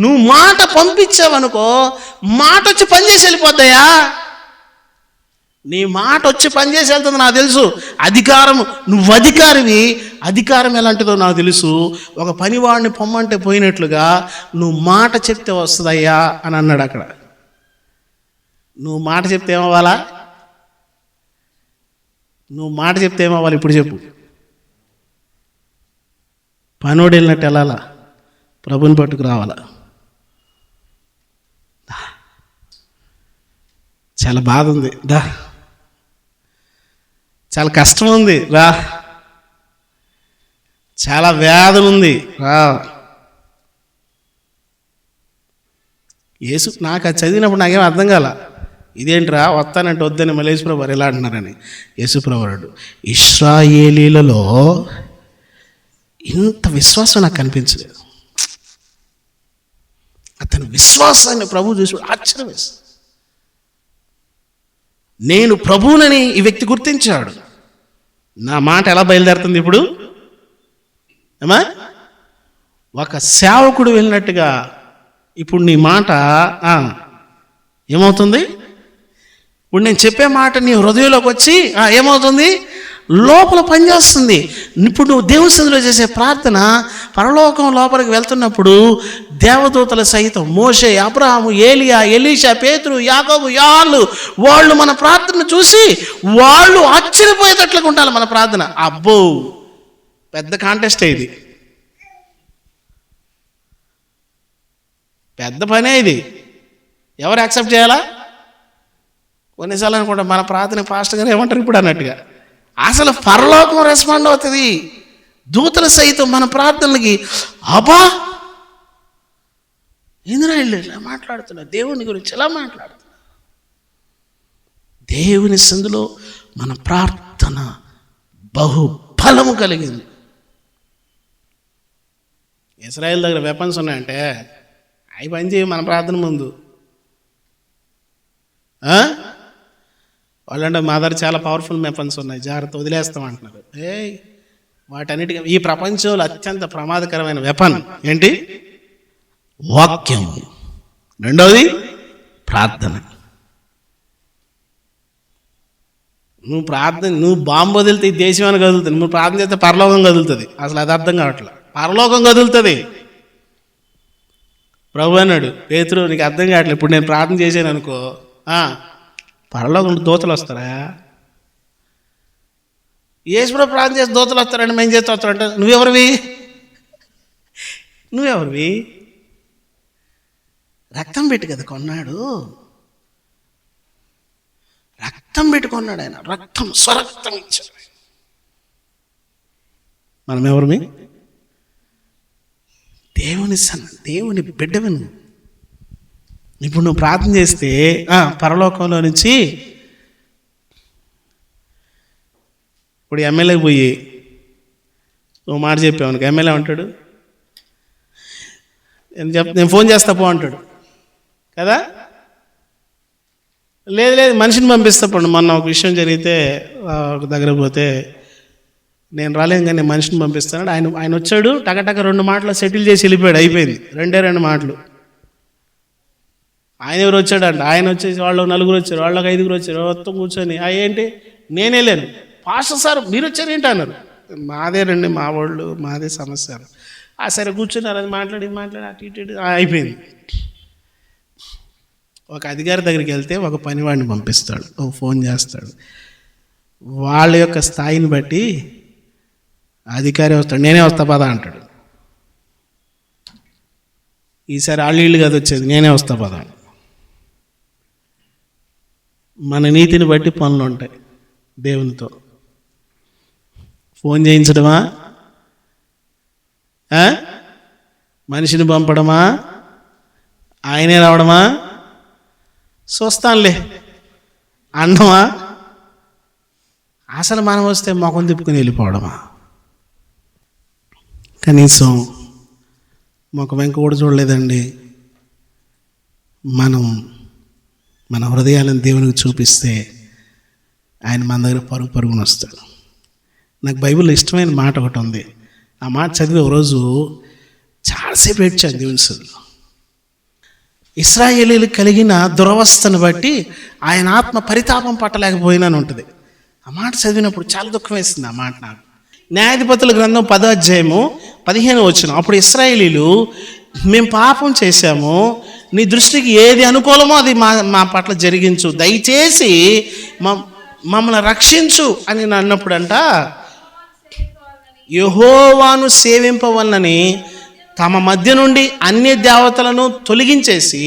నువ్వు మాట పంపించావనుకో, మాట వచ్చి పనిచేసి వెళ్ళిపోద్దాయా? నీ మాట వచ్చి పనిచేసి వెళ్తుంది నాకు తెలుసు. అధికారం, నువ్వు అధికారివి, అధికారం ఎలాంటిదో నాకు తెలుసు. ఒక పనివాడిని పొమ్మంటే పోయినట్లుగా నువ్వు మాట చెప్తే వస్తుందయ్యా అని అన్నాడు అక్కడ. నువ్వు మాట చెప్తే ఏమవ్వాలా? నువ్వు మాట చెప్తే ఏమవ్వాలి? ఇప్పుడు చెప్పు. పనోడు వెళ్ళినట్టు వెళ్ళాలా? ప్రభుని పట్టుకు రావాలా? చాలా బాధ ఉంది, చాలా కష్టం ఉంది, చాలా వేదన ఉంది, యేసు నాకు అది చదివినప్పుడు నాకేం అర్థం కాల. ఇదేంట్రా వస్తానంటే వద్దని మళ్ళీ యేసుప్రభు వారు ఎలా అంటున్నారని. యేసుప్రభు వారు, ఇశ్రాయేలీలలో ఇంత విశ్వాసం నాకు కనిపించలేదు. అతని విశ్వాసాన్ని ప్రభు చూసి ఆశ్చర్యం వేస్తుంది. నేను ప్రభువునని ఈ వ్యక్తి గుర్తించాడు. నా మాట ఎలా బయలుదేరుతుంది ఇప్పుడు? ఏమా ఒక సేవకుడు వెళ్ళినట్టుగా ఇప్పుడు నీ మాట ఏమవుతుంది? ఇప్పుడు నేను చెప్పే మాట నీ హృదయంలోకి వచ్చి ఏమవుతుంది? లోపల పనిచేస్తుంది. ఇప్పుడు నువ్వు దేవుని సన్నిధిలో చేసే ప్రార్థన పరలోకం లోపలికి వెళ్తున్నప్పుడు దేవదూతల సహితం మోషే, అబ్రహాము, ఏలియా, ఎలీషా, పేతురు, యాకోబు, యోహాను వాళ్ళు మన ప్రార్థన చూసి వాళ్ళు ఆశ్చర్యపోయేటట్లుగా ఉండాలి మన ప్రార్థన. అబ్బో పెద్ద కాంటెస్ట్ ఇది, పెద్ద పనే ఇది. ఎవరు యాక్సెప్ట్ చేయాలా? కొన్నిసార్లు అనుకుంటా మన ప్రార్థన పాస్టర్ గారు ఏమంటారు ఇప్పుడు అన్నట్టుగా. అసలు పరలోకం రెస్పాండ్ అవుతుంది. దూతలు సైతం మన ప్రార్థనలకి అబ్బా ఇంద్రాయిలు ఇలా మాట్లాడుతున్నా, దేవుని గురించి ఎలా మాట్లాడుతున్నా. దేవుని సందులో మన ప్రార్థన బహుబలము కలిగింది. ఇశ్రాయేల్ దగ్గర వెపన్స్ ఉన్నాయంటే అవి పనిచేయ మన ప్రార్థన ముందు. వాళ్ళంటే మా దగ్గర చాలా పవర్ఫుల్ వెపన్స్ ఉన్నాయి, జాగ్రత్త వదిలేస్తాం అంటున్నారు. వాటన్నిటికీ ఈ ప్రపంచంలో అత్యంత ప్రమాదకరమైన వెపన్ ఏంటి? వాక్యం. రెండవది ప్రార్థన. నువ్వు బాంబు వదిలితే ఈ దేశం అని కదులుతుంది, నువ్వు ప్రార్థన చేస్తే పరలోకం కదులుతుంది. అసలు అది అర్థం కావట్లేదు. పరలోకం కదులుతుంది. ప్రభు అన్నాడు, పేతురు నీకు అర్థం కావట్లేదు, ఇప్పుడు నేను ప్రార్థన చేశాను అనుకో, పరలోకం దూతలు వస్తారా? యేసుప్రభు ప్రార్థన చేసి దూతలు వస్తారంటే మేము చేస్తూ వస్తారంటే నువ్వెవరివి? రక్తం పెట్టి కదా కొన్నాడు, రక్తం పెట్టి కొన్నాడు ఆయన. రక్తం స్వరక్తం ఇచ్చాడు. మనం ఎవరిమి? దేవుని బిడ్డవి నువ్వు. ఇప్పుడు నువ్వు ప్రార్థన చేస్తే పరలోకంలో నుంచి ఇప్పుడు ఎమ్మెల్యేకి పోయి ఓ మాట చెప్పావు, ఎమ్మెల్యే అంటాడు నేను ఫోన్ చేస్తా పో అంటాడు కదా. లేదు మనిషిని పంపిస్తా పోండి. మొన్న ఒక విషయం జరిగితే ఒక దగ్గర పోతే నేను రాలేను కానీ మనిషిని పంపిస్తాను. ఆయన వచ్చాడు, టకటక 2 మాటలు సెటిల్ చేసి వెళ్ళిపోయాడు. అయిపోయింది. 2 మాటలు. ఆయన ఎవరు వచ్చాడంట, ఆయన వచ్చేసి వాళ్ళు 4 వచ్చారు, వాళ్ళకి 5 వచ్చారు. మొత్తం కూర్చొని ఏంటి నేనే లేను, పాస్టర్ సార్ మీరు వచ్చారు ఏంటి అన్నారు. మాదే రండి, మా వాళ్ళు మాదే సమస్య. సరే కూర్చున్నారు. అది మాట్లాడి అటు ఇటు అయిపోయింది. ఒక అధికారి దగ్గరికి వెళ్తే ఒక పనివాడిని పంపిస్తాడు, ఒక ఫోన్ చేస్తాడు. వాళ్ళ యొక్క స్థాయిని బట్టి అధికారి వస్తాడు, నేనే వస్తా పదా అంటాడు. ఈసారి వాళ్ళు కాదు వచ్చేది, నేనే వస్తా పదా. మన నీతిని బట్టి పనులు ఉంటాయి దేవునితో. ఫోన్ చేయించడమా, మనిషిని పంపడమా, ఆయనే రావడమా, చూస్తానులే అన్నమా, అసలు మనం వస్తే మొఖం తిప్పుకుని వెళ్ళిపోవడమా? కనీసం మొఖం వెంక కూడా చూడలేదండి. మనం మన హృదయాలను దేవునికి చూపిస్తే ఆయన మన దగ్గర పరుగున వస్తాడు. నాకు బైబిల్లో ఇష్టమైన మాట ఒకటి ఉంది. ఆ మాట చదివి ఒకరోజు చాలాసేపు ఏడ్చాను దేవుని సన్నిధిలో. ఇశ్రాయేలీలు కలిగిన దురవస్థను బట్టి ఆయన ఆత్మ పరితాపం పట్టలేకపోయినాను ఉంటుంది. ఆ మాట చదివినప్పుడు చాలా దుఃఖం వేసింది ఆ మాట నాకు. న్యాయాధిపతుల గ్రంథం 10వ అధ్యాయము 15వ వచనం. అప్పుడు ఇశ్రాయేలీలు మేము పాపం చేశాము, నీ దృష్టికి ఏది అనుకూలమో అది మా పట్ల జరిగించు, దయచేసి మమ్మల్ని రక్షించు అని అన్నప్పుడంట, యెహోవాను సేవింపవలనని తమ మధ్య నుండి అన్య దేవతలను తొలగించేసి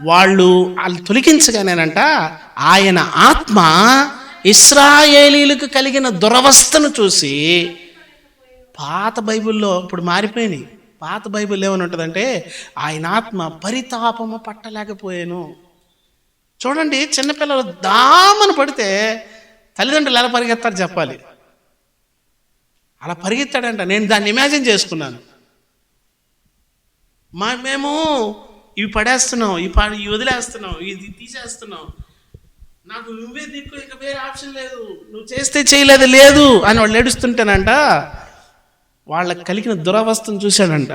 వాళ్ళు తొలగించగానేనంట ఆయన ఆత్మ ఇశ్రాయేలీలకు కలిగిన దురవస్థను చూసి, పాత బైబిల్లో ఇప్పుడు మారిపోయినాయి. పాత బైబిల్ ఏమని ఉంటుందంటే ఆయన ఆత్మ పరితాపము పట్టలేకపోయాను. చూడండి, చిన్నపిల్లలు దామని పడితే తల్లిదండ్రులు ఎలా పరిగెత్తారు చెప్పాలి. అలా పరిగెత్తాడంట. నేను దాన్ని ఇమాజిన్ చేసుకున్నాను. మేము ఇవి పడేస్తున్నాం, ఇవి వదిలేస్తున్నాం, ఇది తీసేస్తున్నాం, నాకు నువ్వే దిక్కు, ఇక వేరే ఆప్షన్ లేదు, నువ్వు చేస్తే చేయలేదు లేదు అని వాళ్ళు ఏడుస్తుంటేనంట వాళ్ళకి కలిగిన దురవస్థను చూశాడంట.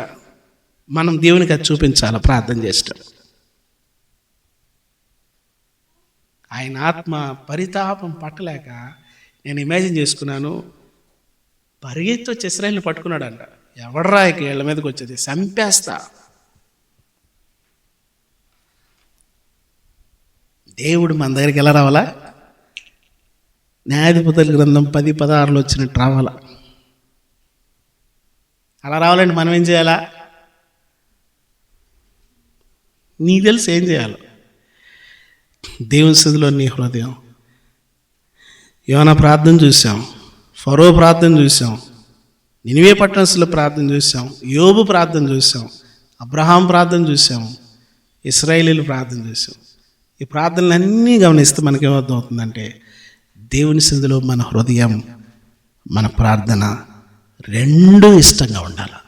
మనం దేవునికి అది చూపించాలి ప్రార్థన చేస్తాం. ఆయన ఆత్మ పరితాపం పట్టలేక నేను ఇమాజిన్ చేసుకున్నాను, పరిగెత్తి వచ్చి ఇశ్రాయేలుని పట్టుకున్నాడంట. ఎవడరా ఇక వీళ్ళ మీదకి వచ్చేది, చంపేస్తా. దేవుడు మన దగ్గరికి ఎలా రావాలా? న్యాయాధిపతుల గ్రంథం 10:16 వచ్చినట్టు రావాలా. అలా రావాలంటే మనం ఏం చేయాలా? నీకు తెలిసి ఏం చేయాలో. దేవుని సన్నిధిలో నీ హృదయం యోనా ప్రార్థన చూసాం, ఫరో ప్రార్థన చూసాం, నినివే పట్టణస్తుల ప్రార్థన చూసాం, యోబు ప్రార్థన చూసాం, అబ్రహాం ప్రార్థన చూసాం, ఇశ్రాయేలీయుల ప్రార్థన చూసాం. ఈ ప్రార్థనలన్నీ గమనిస్తే మనకేమర్థమవుతుందంటే దేవుని సన్నిధిలో మన హృదయం, మన ప్రార్థన రెండూ ఇష్టంగా ఉండాలి.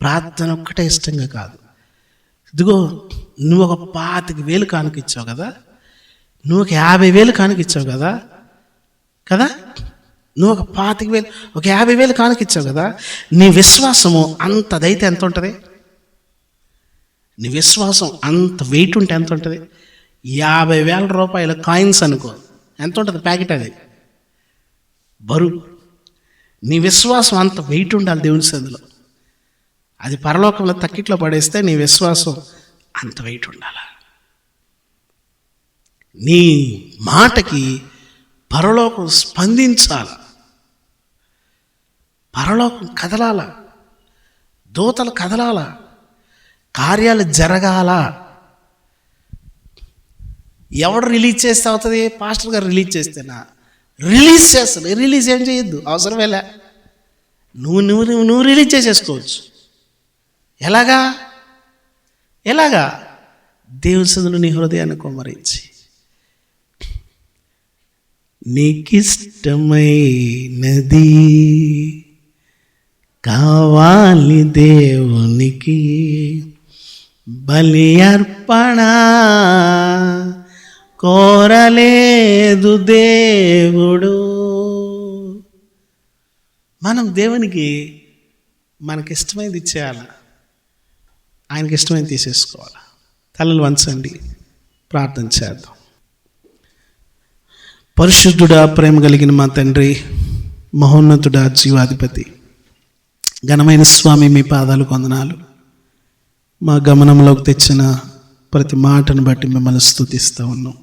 ప్రార్థన ఒక్కటే ఇష్టంగా కాదు. ఇదిగో నువ్వు ఒక 25,000 కానుకిచ్చావు కదా, నువ్వు ఒక 50,000 కానుకిచ్చావు కదా నువ్వు ఒక 25,000 ఒక 50,000 కానుకిచ్చావు కదా, నీ విశ్వాసము అంతదైతే ఎంత ఉంటుంది? నీ విశ్వాసం అంత వెయిట్ ఉంటే ఎంత ఉంటుంది? 50,000 రూపాయల కాయిన్స్ అనుకో, ఎంత ఉంటుంది ప్యాకెట్? అది బరువు. నీ విశ్వాసం అంత వెయిట్ ఉండాలి దేవుని సన్నిధిలో. అది పరలోకంలో తక్కిట్లో పడేస్తే నీ విశ్వాసం అంత వెయిట్ ఉండాలి. నీ మాటకి పరలోకం స్పందించాల, పరలోకం కదలాల, దూతలు కదలాల, కార్యాలు జరగాల. ఎవడు రిలీజ్ చేస్తే అవుతుంది? పాస్టర్ గారు రిలీజ్ చేస్తేనా? రిలీజ్ చేస్తాను. రిలీజ్ ఏం చేయొద్దు, అవసరమేలే. నువ్వు రిలీజ్ చేసేసుకోవచ్చు. ఎలాగా? దేవుని సన్నిధిలో నీ హృదయాన్ని కుమ్మరించి, నీకిష్టమైనది కావాలి దేవునికి, బలి అర్పణ కోరలేదు దేవుడు. మనం దేవునికి మనకిష్టమైనది ఇచ్చేయాలి, ఆయనకి ఇష్టమైనది తీసేసుకోవాలి. తలలు వంచండి, ప్రార్థన చేద్దాం. పరిశుద్ధుడా, ప్రేమ కలిగిన మా తండ్రి, మహోన్నతుడా, జీవాధిపతి, ఘనమైన స్వామి, మీ పాదాలు వందనాలు. మా గమనంలోకి తెచ్చిన ప్రతి మాటను బట్టి మిమ్మల్ని స్తుతిస్తూ ఉన్నాం.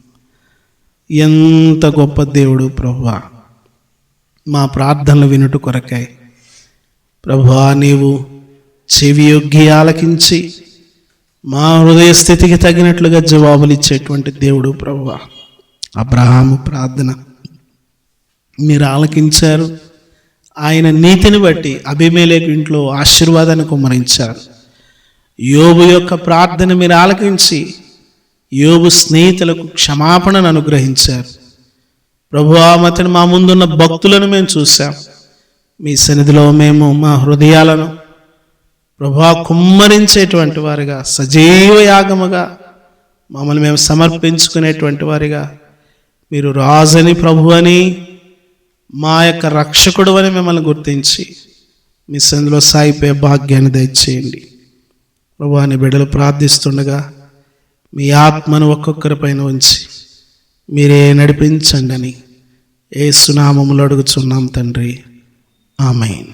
ఎంత గొప్ప దేవుడు ప్రభువా. మా ప్రార్థనలు వినుట కొరకై ప్రభువా, నీవు చెవియొగ్గి ఆలకించి మా హృదయ స్థితికి తగినట్లుగా జవాబులు ఇచ్చేటువంటి దేవుడు ప్రభువా. అబ్రహాము ప్రార్థన మీరు ఆలకించారు. ఆయన నీతిని బట్టి అబీమెలెకు ఇంట్లో ఆశీర్వాదాన్ని కుమ్మరించారు. యోబు యొక్క ప్రార్థన మీరు ఆలకించి యోబు స్నేహితులకు క్షమాపణను అనుగ్రహించారు. ప్రభువా, మతను మా ముందున్న భక్తులను మేము చూసాం. మీ సన్నిధిలో మేము మా హృదయాలను ప్రభువా కుమ్మరించేటువంటి వారిగా, సజీవ యాగముగా మమ్మల్ని మేము సమర్పించుకునేటువంటి వారిగా, మీరు రాజని, ప్రభు అని, మా యొక్క రక్షకుడు అని మిమ్మల్ని గుర్తించి మీ సన్నిధిలో సాగిపోయే భాగ్యాన్ని దయచేయండి. ప్రభువా, నీ బిడ్డలు ప్రార్థిస్తుండగా మీ ఆత్మను ఒక్కొక్కరి పైన ఉంచి మీరే నడిపించండి అని యేసు నామములో అడుగుచున్నాం తండ్రి. ఆమేన్.